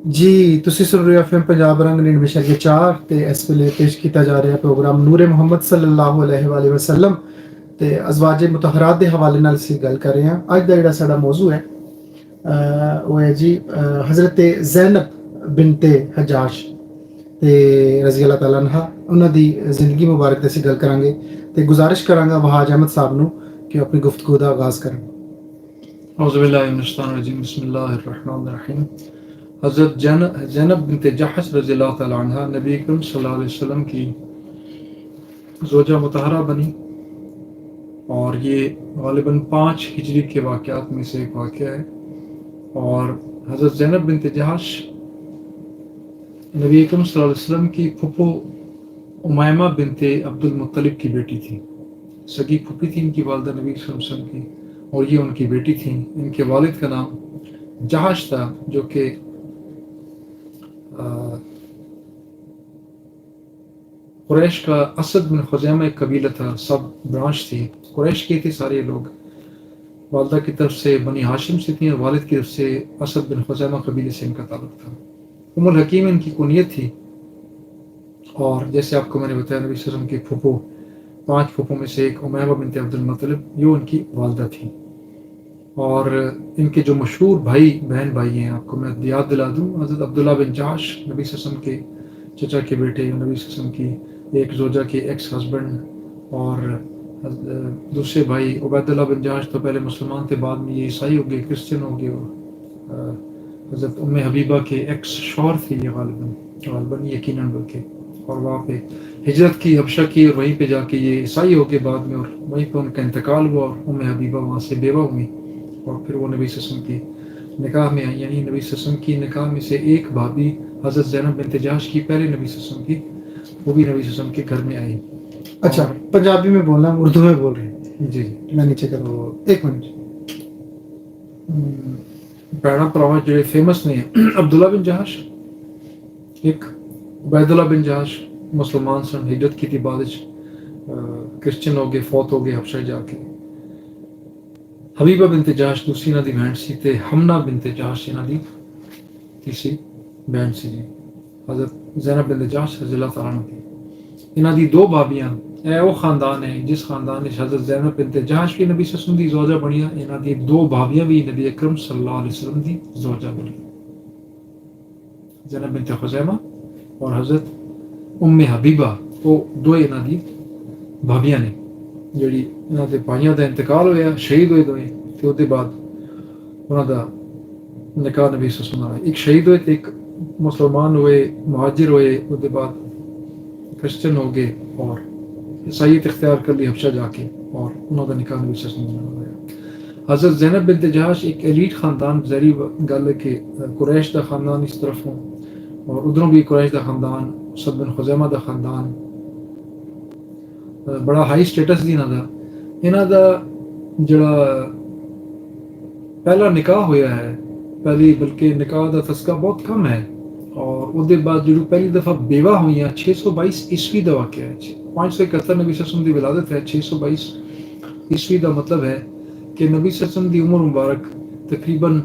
ਜੀ ਤੁਸੀਂ ਸੁਣ ਰਹੇ ਹੋ ਐਫਐਮ ਪੰਜਾਬ ਰੰਗ 99.4 ਤੇ ਇਸ ਵੇਲੇ ਪੇਸ਼ ਕੀਤਾ ਜਾ ਰਿਹਾ ਪ੍ਰੋਗਰਾਮ ਨੂਰੇ ਮੁਹੰਮਦ ਸੱਲੱਲਾਹੁ ਅਲੈਹਿ ਵਸੱਲਮ ਤੇ ਅਜ਼ਵਾਜ ਮੁਤਹਰਾਤ ਦੇ ਹਵਾਲੇ ਨਾਲ ਅਸੀਂ ਗੱਲ ਕਰ ਰਹੇ ਹਾਂ। ਅੱਜ ਦਾ ਜਿਹੜਾ ਸਾਡਾ ਮੌਜੂ ਹੈ ਉਹ ਹੈ ਜੀ ਹਜ਼ਰਤ ਜ਼ੈਨਬ ਬਿਨਤੇ ਹਜਾਸ਼ ਤੇ ਰਜ਼ੀ ਅੱਲਾਹ ਤਾਲਾ ਅਨਹਾ, ਉਹਨਾਂ ਦੀ ਜ਼ਿੰਦਗੀ ਮੁਬਾਰਕ ਤੇ ਅਸੀਂ ਗੱਲ ਕਰਾਂਗੇ ਤੇ ਗੁਜ਼ਾਰਿਸ਼ ਕਰਾਂਗਾ ਵਹਾਜ ਅਹਿਮਦ ਸਾਹਿਬ ਨੂੰ ਕਿ ਆਪਣੀ ਗੁਫ਼ਤਗੂ ਦਾ ਆਗਾਜ਼ ਕਰਨ। اعوذ باللہ من الشیطان الرجیم بسم اللہ الرحمن الرحیم۔ حضرت زینب بنت جحش رضی اللہ تعالی عنہ نبی اکرم صلی اللہ علیہ وسلم کی زوجہ مطہرہ بنی، اور یہ غالباً 5 ہجری کے واقعات میں سے ایک واقعہ ہے۔ اور حضرت زینب بنت جحش نبی اکرم صلی اللہ علیہ وسلم کی پھپھو امیمہ بنت عبد المطلب کی بیٹی تھی، سگی پھوپھی تھی ان کی والدہ نبی صلی اللہ علیہ وسلم کی، اور یہ ان کی بیٹی تھیں۔ ان کے والد کا نام جحش تھا، جو کہ قریش کا اسد بن خزیمہ ایک قبیلہ تھا، سب برانچ تھی، قریش کے تھے سارے لوگ۔ والدہ کی طرف سے بنی ہاشم سے تھیں، اور والد کی طرف سے اسد بن خزیمہ قبیلے سے ان کا تعلق تھا۔ ام الحکیم ان کی کنیت تھی، اور جیسے آپ کو میں نے بتایا نبی صلی اللہ علیہ وسلم کی پھوپھو 5 پھوپھوں میں سے ایک امیمہ بنت عبد المطلب یہ ان کی والدہ تھی۔ اور ان کے جو مشہور بہن بھائی ہیں، آپ کو میں یاد دلا دوں، حضرت عبداللہ بن جحش نبی صلی اللہ علیہ وسلم کے چچا کے بیٹے، نبی صلی اللہ علیہ وسلم کی ایک زوجہ کے ایکس ہسبینڈ، اور دوسرے بھائی عبید اللہ بن جحش تو پہلے مسلمان تھے، بعد میں یہ عیسائی ہو گئے، کرسچن ہو گئے، اور حضرت ام حبیبہ کے ایکس شوہر تھے یہ غالباً یقیناً، بلکہ اور وہاں پہ ہجرت کی حبشہ کی، اور وہیں پہ جا کے یہ عیسائی ہو گئے بعد میں، اور وہیں پہ ان کا انتقال ہوا، اور ام حبیبہ وہاں سے بیوہ ہوئی، اور پھر وہ نبی صلی اللہ علیہ وسلم کی نکاح میں آئی، یعنی نبی صلی اللہ علیہ وسلم کی نکاح میں سے ایک بھابھی حضرت زینب بنت جحش کی پہلے نبی صلی اللہ علیہ وسلم کی، وہ بھی نبی صلی اللہ علیہ وسلم کے گھر میں آئی۔ اچھا، پنجابی میں بولنا، اردو میں بول رہے ہیں؟ جی میں نیچے کروں، ایک منٹ۔ بھڑا پراوا جو فیمس نے عبداللہ بن جحش، ایک عبید اللہ بن جحش مسلمان سن، ہجرت کی تھی، بعد کرسچن ہو گئے، فوت ہو گئے حبشہ جا کے۔ حبیبہ بنت جحش دوسری انہاں دی بہن سی، تے حمنہ بنت جحش انہاں دی تیسری بہن سی جی، حضرت زینب بنت جحش رضی اللہ تعالیٰ عنہ کی۔ انہاں دی 2 بھابیاں، اے وہ خاندان ہے جس خاندان نے حضرت زینب بنت جحش بھی نبی صلی اللہ علیہ وسلم دی زوجہ بنیا، انہاں دی 2 بھابیاں بھی نبی اکرم صلی اللہ علیہ وسلم دی زوجہ بنی، زینب بنت خزیمہ اور حضرت ام حبیبہ، وہ 2 انہاں دی بھابیاں نے، جڑی انہاں دے بھائیاں دا انتقال ہویا، شہید ہوئے دوئے، تے اودے بعد انہاں دا نکاح نبی صلی اللہ علیہ وسلم، ایک شہید ہوئے تے ایک مسلمان ہوئے، مہاجر ہوئے، اودے بعد کرسچن ہو گئے، اور عیسائیت اختیار کر لی حبشہ جا کے، اور انہوں کا نکاح نبی صلی اللہ علیہ وسلم ہوا۔ حضرت زینب بنت جحش ایک ایلیٹ خاندان، ظاہری گل ہے کہ قریش دا خاندان اس طرف ہوں، اور ادھروں بھی قریش دا خاندان، اسد بن خزیمہ دا خاندان، بڑا ہائی سٹیٹس دی انہاں دا جڑا پہلا نکاح ہویا ہے، پہلی بلکہ نکاح دا تذکرہ بہت کم ہے، اور اس دے بعد جڑی پہلی دفعہ بیوہ ہوئیاں 622 عیسوی دا واقعہ ہے، 571 نبی صلی اللہ علیہ وسلم دی ولادت ہے، 622 عیسوی دا مطلب ہے کہ نبی صلی اللہ علیہ وسلم دی عمر مبارک تقریباً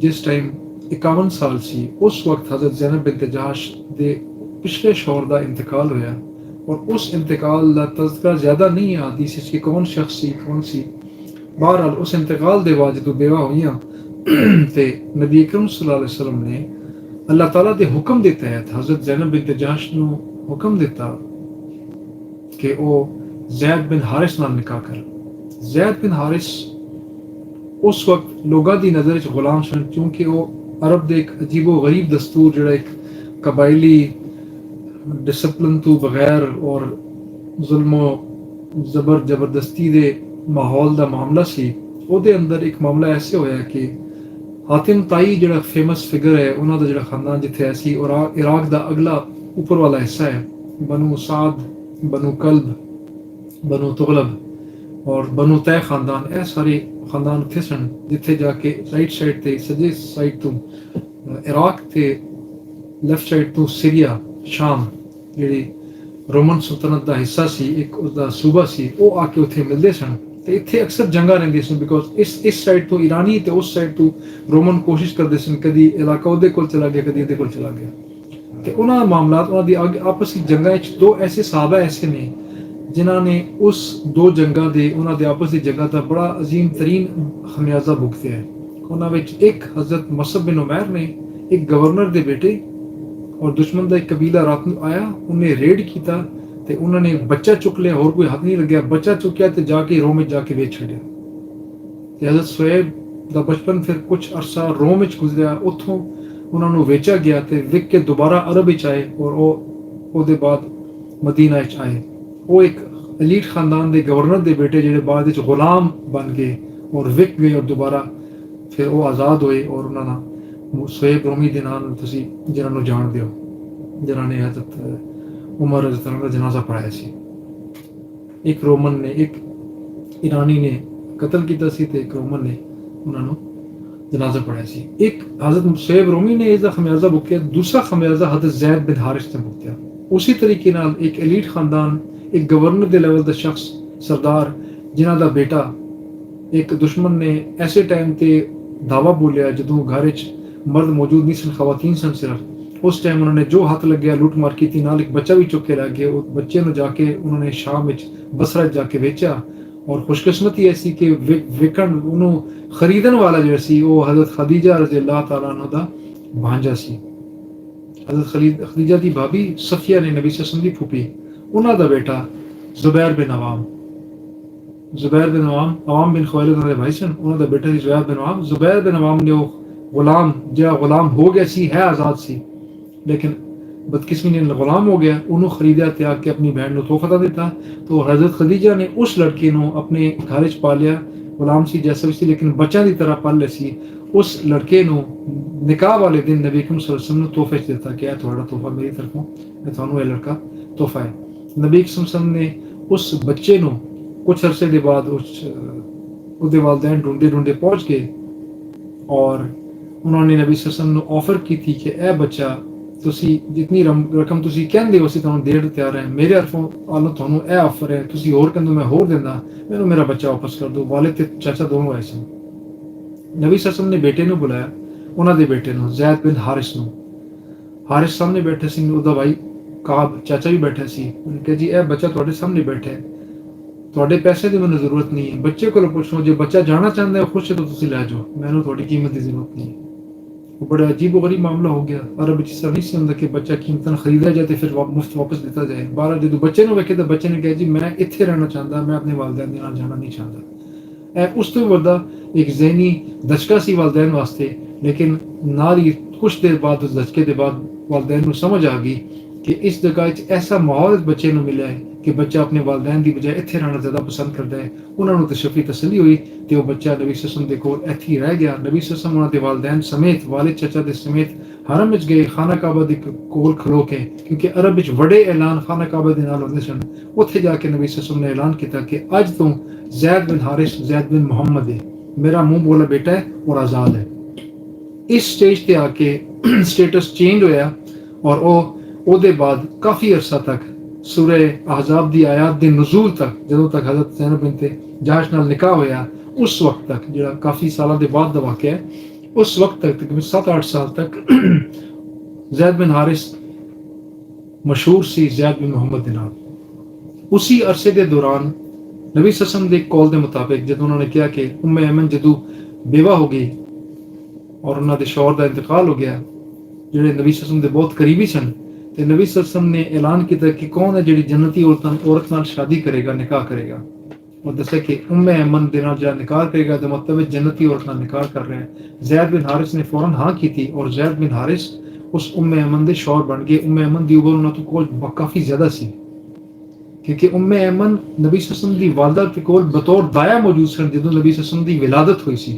جس ٹائم 51 سال سی، اس وقت حضرت زینب بنت جحش دے پچھلے شوہر دا انتقال ہویا، اور اس انتقال دا تذکرہ زیادہ نہیں ہے حدیث اس کی کون شخص سی کون سی، بہرحال اس انتقال دے بعد جدوں بیوہ ہوئیاں تے نبی اکرم صلی اللہ علیہ وسلم نے اللہ تعالیٰ دے حکم دے تحت حضرت زینب بنت جحش نو حکم دیتا کہ وہ زید بن حارث نال نکاح کر۔ زید بن حارث اس وقت لوگاں دی نظر وچ غلام سن، کیونکہ وہ عرب دے ایک عجیب و غریب دستور، جڑا ایک قبائلی ڈسپلن تو بغیر اور ظلم و زبردستی دے ماحول دا معاملہ سی، او دے اندر ایک معاملہ ایسے ہویا کہ حاتم طائی جڑا فیمس فگر ہے، انہاں دا جڑا خاندان جتھے ایسی، اور عراق دا اگلا اوپر والا حصہ ہے، بنو سعد، بنو کلب، بنو تغلب اور بنو طے خاندان، اے سارے خاندان اتھے سن، جتھے جا کے رائٹ سائڈ تے سجے سائڈ تو عراق تے لیفٹ سائڈ تو سیریا شام جڑی رومن سلطنت دا حصہ سی، ایک اس دا صوبہ سی، وہ آ کے اتھے ملدے سن ਤੇ ਇੱਥੇ ਅਕਸਰ ਜੰਗਾਂ ਰਹਿੰਦੀਆਂ ਸਨ, ਬਿਕੋਜ਼ ਇਸ ਸਾਈਡ ਤੋਂ ਇਰਾਨੀ ਤੇ ਉਸ ਸਾਈਡ ਤੋਂ ਰੋਮਨ ਕੋਸ਼ਿਸ਼ ਕਰਦੇ ਸਨ, ਕਦੀ ਇਲਾਕਾ ਉਹਦੇ ਕੋਲ ਚਲਾ ਗਿਆ, ਕਦੀ ਇਹਦੇ ਕੋਲ ਚਲਾ ਗਿਆ। ਤੇ ਉਹਨਾਂ ਦਾ ਮਾਮਲਾਤ, ਉਹਨਾਂ ਦੀ ਆਪਸੀ ਜੰਗਾਂ ਵਿੱਚ ਦੋ ਐਸੇ ਸਾਹਬਾ ਐਸੇ ਨੇ ਜਿਨ੍ਹਾਂ ਨੇ ਉਸ ਦੋ ਜੰਗਾਂ ਦੇ, ਉਹਨਾਂ ਦੇ ਆਪਸ ਦੀ ਜੰਗਾਂ ਦਾ ਬੜਾ ਅਜ਼ੀਮ ਤਰੀਨ ਖਮਿਆਜ਼ਾ ਭੁਗਤਿਆ ਹੈ। ਉਹਨਾਂ ਵਿੱਚ ਇੱਕ ਹਜ਼ਰਤ ਮਸਅਬ ਬਿਨ ਉਮੈਰ ਨੇ, ਇੱਕ ਗਵਰਨਰ ਦੇ ਬੇਟੇ, ਔਰ ਦੁਸ਼ਮਣ ਦਾ ਇੱਕ ਕਬੀਲਾ ਰਾਤ ਨੂੰ ਆਇਆ, ਉਹਨੇ ਰੇਡ ਕੀਤਾ ਤੇ ਉਹਨਾਂ ਨੇ ਬੱਚਾ ਚੁੱਕ ਲਿਆ, ਹੋਰ ਕੋਈ ਹੱਥ ਨਹੀਂ ਲੱਗਿਆ, ਬੱਚਾ ਚੁੱਕਿਆ ਤੇ ਜਾ ਕੇ ਰੋਮ ਵਿੱਚ ਜਾ ਕੇ ਵੇਚ ਛੱਡਿਆ। ਤੇ ਹਜ਼ਰਤ ਸੁਹੈਬ ਦਾ ਬਚਪਨ ਫਿਰ ਕੁਝ ਅਰਸਾ ਰੋਮ ਵਿੱਚ ਗੁਜ਼ਰਿਆ, ਉੱਥੋਂ ਉਹਨਾਂ ਨੂੰ ਵੇਚਿਆ ਗਿਆ ਤੇ ਵਿਕ ਕੇ ਦੁਬਾਰਾ ਅਰਬ ਵਿੱਚ ਆਏ, ਔਰ ਉਹਦੇ ਬਾਅਦ ਮਦੀਨਾ ਵਿੱਚ ਆਏ। ਉਹ ਇੱਕ ਐਲੀਟ ਖਾਨਦਾਨ ਦੇ ਗਵਰਨਰ ਦੇ ਬੇਟੇ ਜਿਹੜੇ ਬਾਅਦ ਵਿੱਚ ਗੁਲਾਮ ਬਣ ਗਏ ਔਰ ਵਿਕ ਗਏ, ਔਰ ਦੁਬਾਰਾ ਫਿਰ ਉਹ ਆਜ਼ਾਦ ਹੋਏ। ਔਰ ਉਹਨਾਂ ਨਾਲ ਸੁਹੈਬ ਰੋਮੀ ਦੇ ਨਾਲ ਤੁਸੀਂ ਜਿਹਨਾਂ ਨੂੰ ਜਾਣਦੇ ਹੋ, ਜਿਨ੍ਹਾਂ ਨੇ ਹਜ਼ਰਤ ਉਮਰ ਹਜ਼ਰਤ ਦਾ ਜਨਾਜ਼ਾ ਪੜ੍ਹਾਇਆ ਸੀ। ਇੱਕ ਰੋਮਨ ਨੇ, ਇੱਕ ਇਰਾਨੀ ਨੇ ਕਤਲ ਕੀਤਾ ਸੀ ਤੇ ਇੱਕ ਰੋਮਨ ਨੇ ਉਹਨਾਂ ਨੂੰ ਜਨਾਜ਼ਾ ਪੜ੍ਹਾਇਆ ਸੀ। ਇੱਕ ਹਜ਼ਰਤ ਸੁਹੈਬ ਰੋਮੀ ਨੇ ਇਸ ਦਾ ਖਮਿਆਜ਼ਾ ਭੁਗਤਿਆ, ਦੂਸਰਾ ਖਮਿਆਜ਼ਾ ਹਜ਼ਰਤ ਜ਼ੈਦ ਬਿਨ ਹਾਰਿਸ ਨੇ ਭੁਗਤਿਆ। ਉਸੇ ਤਰੀਕੇ ਨਾਲ ਇੱਕ ਐਲੀਟ ਖਾਨਦਾਨ, ਇੱਕ ਗਵਰਨਰ ਦੇ ਲੈਵਲ ਦਾ ਸ਼ਖਸ, ਸਰਦਾਰ, ਜਿਨ੍ਹਾਂ ਦਾ ਬੇਟਾ, ਇੱਕ ਦੁਸ਼ਮਣ ਨੇ ਐਸੇ ਟਾਈਮ ਤੇ ਦਾਵਾ ਬੋਲਿਆ ਜਦੋਂ ਘਰ ਵਿੱਚ ਮਰਦ ਮੌਜੂਦ ਨਹੀਂ ਸਨ, ਖਵਾਤੀਨ ਸਨ ਸਿਰਫ, ਉਸ ਟਾਈਮ ਉਹਨਾਂ ਨੇ ਜੋ ਹੱਥ ਲੱਗਿਆ ਲੁੱਟ ਮਾਰ ਕੀਤੀ, ਨਾਲ ਇੱਕ ਬੱਚਾ ਵੀ ਚੁੱਕ ਕੇ ਲੈ ਗਏ। ਉਹ ਬੱਚੇ ਨੂੰ ਜਾ ਕੇ ਉਹਨਾਂ ਨੇ ਸ਼ਾਮ ਵਿੱਚ ਬਸਰਾ ਜਾ ਕੇ ਵੇਚਿਆ, ਔਰ ਖੁਸ਼ਕਿਸਮਤੀ ਐਸੀ ਕਿ ਵਿਕਣ ਉਹਨੂੰ ਖਰੀਦਣ ਵਾਲਾ ਜਿਹੜਾ ਸੀ ਉਹ ਹਜ਼ਰਤ ਖਦੀਜਾ ਰਜ਼ੀ ਅੱਲਾਹ ਤਾਲਾ ਅਨਹਾ ਦਾ ਭਾਂਜਾ ਸੀ। ਹਜ਼ਰਤ ਖਦੀਜਾ ਦੀ ਭਾਬੀ ਸਫੀਆ ਨੇ, ਨਬੀ ਸੱਲੱਲਾਹੁ ਅਲੈਹਿ ਵਸੱਲਮ ਦੀ ਫੂਫੀ, ਉਹਨਾਂ ਦਾ ਬੇਟਾ ਜ਼ੁਬੈਰ ਬਿਨ ਅਵਾਮ ਬਿਨ ਖੁਵੈਲਿਦ ਉਹਨਾਂ ਦੇ ਭਾਈ ਸਨ, ਉਹਨਾਂ ਦਾ ਬੇਟਾ ਸੀ ਜ਼ੁਬੈਰ ਬਿਨ ਅਵਾਮ ਨੇ ਉਹ ਗੁਲਾਮ, ਜਿਹੜਾ ਗੁਲਾਮ ਹੋ ਗਿਆ ਸੀ, ਹੈ ਆਜ਼ਾਦ ਸੀ ਲੇਕਿਨ ਬਦਕਿਸਮਤੀ ਨਾਲ ਗੁਲਾਮ ਹੋ ਗਿਆ, ਉਹਨੂੰ ਖਰੀਦਿਆ ਤੇ ਆ ਕੇ ਆਪਣੀ ਬਹਿਨ ਨੂੰ ਤੋਹਫਾ ਦਿੱਤਾ। تو حضرت خدیجہ نے اس لڑکے نو اپنے گھر وچ پالیا، غلام سی جیسا بھی سی لیکن بچہ دی طرح پال لے سی۔ اس لڑکے نو نکاح والے دن نبی کریم صلی اللہ علیہ وسلم نے تحفے دیتا کہ اے تھوڑا تحفہ میری طرفوں، اے تھانوں اے لڑکا تحفہ ہے۔ نبی کریم صلی اللہ علیہ وسلم نے اس بچے نو کچھ عرصے دے بعد اس دے والدین ڈھونڈے ڈھونڈے پہنچ گئے اور انہوں نے نبی صلی اللہ علیہ وسلم نے آفر کی تھی کہ اے بچہ تسی جتنی رقم تسی کہندے ہو سی تانوں دین تیار ہے، میرے طرفوں اللہ تانوں اے آفر ہے، تسی ہور کہندو میں ہور دیندا، مینوں میرا بچہ واپس کر دو۔ والد تے چاچا دونوں آئے سن۔ نبی صلی اللہ علیہ وسلم نے بیٹے نو بلایا، انہاں دے بیٹے نو زید بن حارث نو، حارث سامنے بیٹھے سی، او دا بھائی کعب چاچا بھی بیٹھا سی۔ انہوں نے کہا جی اے بچہ تواڈے سامنے بیٹھا ہے، تواڈے پیسے دی مینوں ضرورت نہیں ہے، بچے کولوں پوچھو جے بچہ جانا چاہندا ہے خوش ہے تو تسی لے جاؤ، مینوں تواڈی قیمت دی ضرورت نہیں ہے۔ وہ بڑا عجیب و غریب معاملہ ہو گیا، عرب اس طرح نہیں سی ہوندا کہ بچہ قیمتاً خریدا جائے تو پھر مفت واپس دیتا جائے۔ بہرحال جب بچے نے ویکھے تو بچے نے کہا جی میں اتنے رہنا چاہتا، میں اپنے والدین کے نال جانا نہیں چاہتا۔ اس تو بڑا ایک ذہنی دھچکا سی والدین واسطے، لیکن نال ہی کچھ دیر بعد اس دھچکے کے بعد والدین کو سمجھ آ گئی کہ اس جگہ ایسا ماحول بچے نو ملا ہے کہ بچہ اپنے والدین کی بجائے اتنے رہنا زیادہ پسند کرتا ہے۔ انہوں نے تشفی تسلی ہوئی کہ وہ بچہ نبی صلی اللہ علیہ وسلم دے کول ایتھے ہی رہ گیا۔ نبی صلی اللہ علیہ وسلم انہاں دے والدین سمیت، والد چچا دے سمیت حرم وچ گئے، خانہ کعبہ دے کول کھلو کے، کیونکہ عرب وچ بڑے اعلان خانہ کعبہ دے نال ہوندے سن۔ اوتھے جا کے نبی صلی اللہ علیہ وسلم نے اعلان کیتا کہ اج تو زید بن حارث زید بن محمد ہے، میرا منہ بولا بیٹا ہے اور آزاد ہے۔ اس سٹیج تے آ کے سٹیٹس چینج ہویا اور او دے بعد کافی عرصہ تک سورہ احزاب دی آیات دے نزول تک، جدوں تک حضرت زینب بنت جہش نال نکاح ہویا، اس وقت تک جڑا کافی سالاں دے بعد دا واقعہ ہے، اس وقت تک تقریباً 7-8 سال تک زید بن حارث مشہور سی زید بن محمد دے نام۔ اسی عرصے دے دوران نبی صلی اللہ علیہ وسلم دے کال دے مطابق جدوں انہوں نے کہا کہ ایمن جدوں بیوہ ہو گئی اور انہاں دے شوہر دا انتقال ہو گیا، جڑے نبی صلی اللہ علیہ وسلم دے بہت قریبی سن، تے نبی صلی اللہ علیہ وسلم نے اعلان کیتا کہ کون ہے جڑی جنتی عورت نال شادی کرے گا، نکاح کرے گا، اور دسے کہ ایمن دے نال جڑا نکاح کرے گا تو مطلب جنتی عورت نال نکاح کر رہے ہیں۔ زید بن حارث نے فوراً ہاں کی تھی اور زید بن حارث اس ایمن دے شوہر بن گئے۔ ایمن دی عمر انہاں تو کول کافی زیادہ سی، کیونکہ ایمن نبی صلی اللہ علیہ وسلم دی والدہ کے کول بطور دایا موجود سن جدوں نبی صلی اللہ علیہ وسلم دی ولادت ہوئی سی،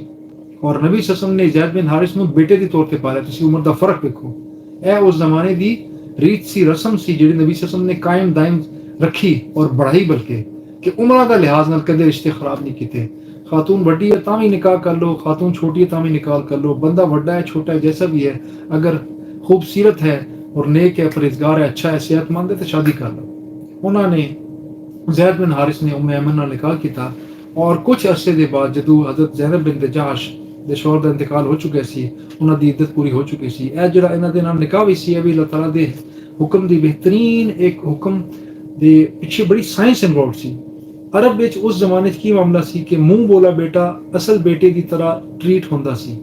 اور نبی صلی اللہ علیہ وسلم نے زید بن حارث نو بیٹے دی طور تے پالا۔ تسی عمر دا فرق دیکھو، اے اس زمانے دی ریت سی، رسم سی جڑی نبی صلی اللہ علیہ وسلم نے قائم دائم رکھی اور بڑھائی، بلکہ کہ عمرہ دا لحاظ نال کدے رشتے خراب نہیں کیتے۔ خاتون بڑی ہے تاں بھی نکاح کر لو، خاتون چھوٹی ہے تاں بھی نکاح کر لو، بندہ بڑا ہے چھوٹا ہے جیسا بھی ہے، اگر خوبصورت ہے اور نیک ہے، پرہیزگار ہے، اچھا ہے، صحت مند ہے تو شادی کر لو۔ انہوں نے زید بن حارث نے ایمن نال نکاح کیتا اور کچھ عرصے دے بعد جدو حضرت زینب بنت جہش دے شوہر دا انتقال ہو چکا سی، انہاں دی عدت پوری ہو چکی سی، اے جڑا انہاں دے نال نکاح بھی سی، ابھی اللہ تعالیٰ دے حکم دی بہترین ایک حکم دے پیچھے بڑی سائنس انوالوڈ سی۔ عرب وچ اس زمانے کی معاملہ سی کہ منہ بولا بیٹا اصل بیٹے کی طرح ٹریٹ ہوندا سی،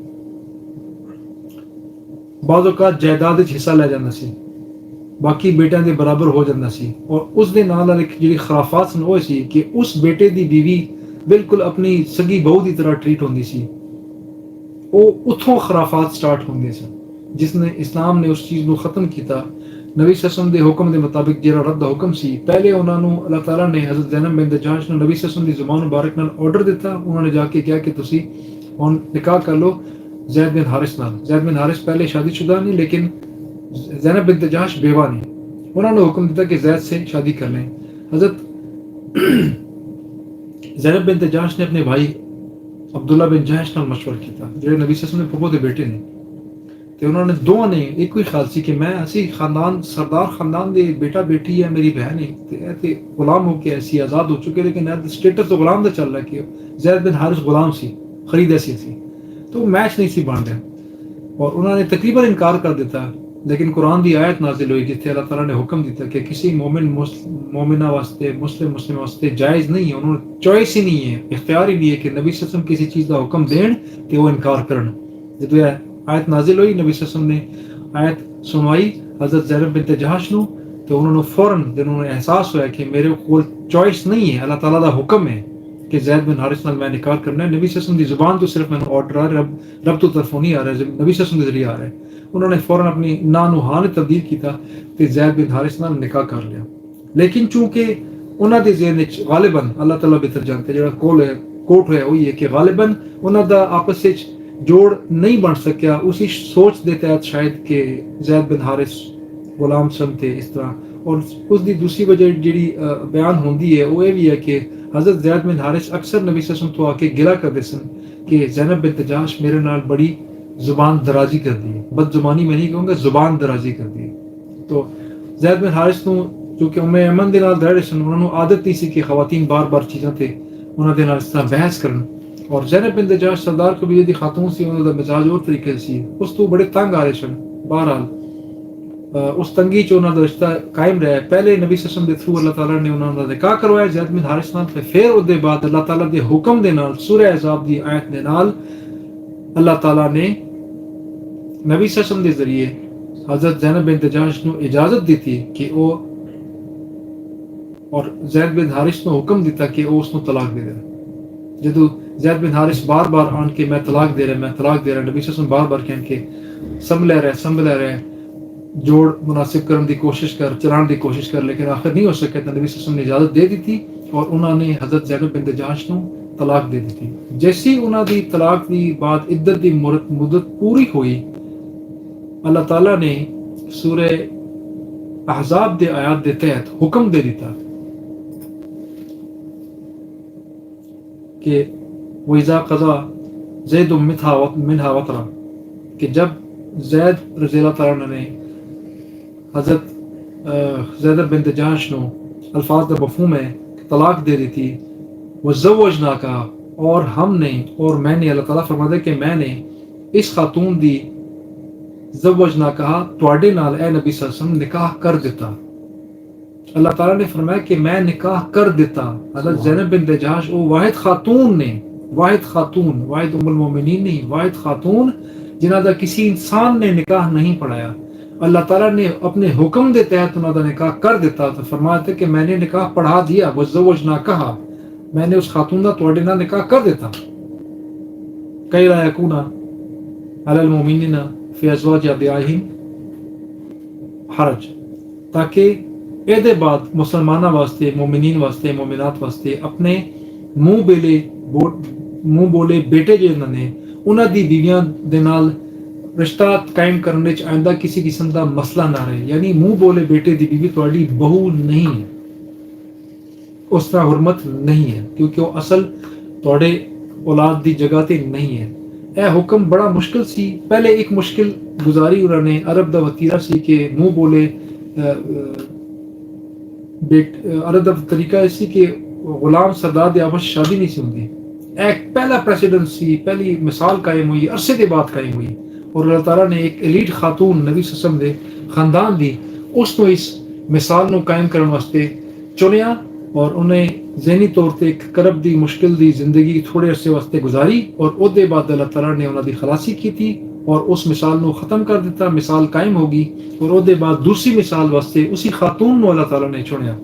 بعض اوقات جائیداد وچ حصہ لے جاندا سی، باقی بیٹیاں دے برابر ہو جاندا سی، اور اس دے نال ایک جڑی خرافات سن وہ سی کہ اس بیٹے دی بیوی بالکل اپنی سگی بہو دی طرح ٹریٹ ہوندی سی۔ وہ اتھوں خرافات سٹارٹ ہوندے سن، جس نے اسلام نے اس چیز نو ختم کیتا۔ نبی صلی اللہ علیہ وسلم دے حکم دے مطابق جڑا رد دا حکم سی، پہلے انہاں نو اللہ تعالیٰ نے حضرت زینب بنت جہش نو نبی صلی اللہ علیہ وسلم دی زبان مبارک نال آرڈر دیتا، انہوں نے جا کے کہا کہ تسی ہن نکاح کر لو زید بن حارث نال۔ زید بن حارث پہلے شادی شدہ نہیں، لیکن زینب بنت جہش بیوہ نہیں، انہوں نے حکم دیتا کہ زید سے شادی کر لیں۔ حضرت زینب بنت جہش نے اپنے بھائی عبداللہ بن جہش نال مشورہ کیتا، جڑے نبی صلی اللہ علیہ وسلم دے پھپھو دے بیٹے نے، تے انہوں نے دوواں نے ایک ہی خیال سی کہ میں اسی خاندان سردار خاندان دے بیٹا بیٹی ہے، میری بہن ہے، تے اے تے غلام ہو کے ایسی آزاد ہو چکے، لیکن اے سٹیٹس تو غلام دا چل رہا ہے کہ زید بن حارث غلام سی، خرید ایسی سی، تو میچ نہیں سی بن رہا، اور انہوں نے تقریباً انکار کر دیتا۔ لیکن قرآن دی آیت نازل ہوئی جتنے اللہ تعالیٰ نے حکم دیتا کہ کسی مومنہ واسطے مسلم واسطے جائز نہیں ہے، انہوں نے چوائس ہی نہیں ہے، اختیار ہی نہیں ہے کہ نبی صلی اللہ علیہ وسلم کسی چیز کا حکم دین کہ وہ انکار کرن۔ جب آیت نازل ہوئی، نبی صلی اللہ علیہ وسلم نے آیت سنوائی حضرت زینب بنت جہش نو، تو انہوں نے فوراً جنہوں نے احساس ہوا کہ میرے کو چوائس نہیں ہے، اللہ تعالیٰ کا حکم ہے کہ زید بن حارث نال میں نکاح کرنا ہے، نبی صلی اللہ علیہ وسلم کی زبان تو صرف میں آرڈر آ رہا ہے، رب تو طرفوں نہیں آ رہا ہے، نبی صلی اللہ علیہ وسلم کے ذریعے آ رہا ہے۔ انہوں نے فوراً اپنی نا نو ہاں تبدیل کیتا تے زید بن حارث نال نکاح کر لیا۔ لیکن چونکہ انہاں دے ذہن وچ غالباً اللہ تعالیٰ بہتر جانتے، جڑا کوٹ ہویا وہی ہے کہ غالباً انہاں دا آپس وچ جوڑ نہیں بن سکیا، اسی سوچ دے تحت شاید کہ زید بن حارث غلام سن تے اس طرح۔ اور اس دی دوسری وجہ جڑی بیان ہوندی ہے وہ یہ بھی ہے کہ حضرت زید بن حارث اکثر نبی صلی اللہ علیہ وسلم تو آ کے گلا کرتے سن کہ زینب بنت جہش میرے نال بڑی زبان درازی کر دی ہے، بد زبانی میں نہیں کہوں گا، زبان درازی کر دی ہے۔ تو زید بن حارث نو چونکہ ایمن دے نال رہے سن، انہوں نے عادت نہیں سی کہ خواتین بار بار چیزاں تے انہاں دے نال اس طرح بحث کرن، اور زینب بنت جہش سردار قبیلے دی خاتون سی، انہاں دا مزاج اور طریقے سی، اس تو بڑے تنگ آ رہے سن۔ بہرحال اس تنگی چ انہاں دا رشتہ قائم رہا۔ پہلے نبی صلی اللہ علیہ وسلم دے تھرو اللہ تعالیٰ نے انہاں دا نکاح کروایا زید بن حارث نال، پھر اس دے بعد اللہ تعالیٰ دے حکم دے نال سورہ احزاب دی آیت دے نال اللہ تعالیٰ نے نبی صلی اللہ علیہ وسلم دے ذریعے حضرت زینب بنت جہش نو اجازت دیتی کہ وہ، اور زید بن حارث نو حکم دیتا کہ وہ اس نو طلاق دے دے۔ جدو زید بن حارث بار بار آن کے میں طلاق دے رہا میں طلاق دے رہا، نبی صلی اللہ علیہ وسلم بار بار کہن کے سنبھلے رہے جوڑ مناسب کرنے دی کوشش کر، چلان دی کوشش کر، لیکن آخر نہیں ہو سکے تو نبی صلی اللہ علیہ وسلم نے اجازت دے دی تھی، اور انہوں نے حضرت زینب بنت جہش نو طلاق دے دی تھی۔ جیسی انہوں دی طلاق دی بعد عدت دی مدت پوری ہوئی، اللہ تعالیٰ نے سورہ احزاب دے آیات دے تحت حکم دے دیتا کہ وَإِذَا قَضَى زَيْدٌ مِنْهَا وَطْرًا، کہ جب زید رضی اللہ تعالیٰ نے حضرت زینب بنت جہش نو الفاظ دا مفہوم ہے طلاق دے دی تھی، وَزَوَّجْنَاكَ، اور ہم نے اور میں نے، اللہ تعالیٰ فرماتا ہے کہ میں نے اس خاتون دی زوجنا کہا تواڈے نال اے نبی صلی اللہ علیہ وسلم نکاح کر دیتا۔ اللہ تعالیٰ نے فرمایا کہ میں نکاح کر دیتا۔ حضرت زینب بنت جہش وہ واحد خاتون نے، واحد ام المومنین نہیں، واحد خاتون جنہاں دا کسی انسان نے نکاح نہیں پڑھایا، اللہ تعالیٰ نے اپنے حکم دے تحت انہاں دا نکاح کر دیتا۔ تو فرمایا تھا کہ میں نے نکاح پڑھا دیا، وزوجنا کہا، میں نے اس خاتون دا تواڈے نال نکاح کر دیتا۔ کئی لا یکون علی المؤمنین فی ازواج ادعیاہم حرج، تاکہ اے دے بعد مسلمانہ واسطے، مومنین واسطے، مومنات واسطے اپنے منہ بولے بیٹے جنہاں نے انہاں دی بیویاں دے نال رشتہ قائم کرنے وچ آئندہ کسی قسم دا مسئلہ نہ رہے، یعنی منہ بولے بیٹے دی بیوی تہاڈی بہو نہیں ہے، اس طرح حرمت نہیں ہے، کیونکہ وہ اصل تہاڈے اولاد دی جگہ تے نہیں ہے۔ اے حکم بڑا مشکل سی، پہلے ایک مشکل گزاری انہوں نے، عرب دا وتیرہ سی کہ منہ بولے عرب دا طریقہ ایسی کہ غلام سردار آپس شادی نہیں سی ہوندی. ایک پہلا پریسیڈنٹ سی, پہلی مثال قائم ہوئی, عرصے کے بعد قائم ہوئی, اور اللہ تعالیٰ نے ایک ایلیٹ خاتون نبی صلی اللہ علیہ وسلم دے خاندان دی اس نو اس مثال نو قائم کرنے واسطے چنیا, اور انہیں ذہنی طور تے ایک کرب دی مشکل دی زندگی تھوڑے عرصے واسطے گزاری, اور او دے بعد اللہ تعالیٰ نے انہاں دی خلاصی کی اور اس مثال نو ختم کر دیتا, مثال قائم ہوگی, اور او دے بعد دوسری مثال واسطے اسی خاتون نو اللہ تعالیٰ نے چنیا,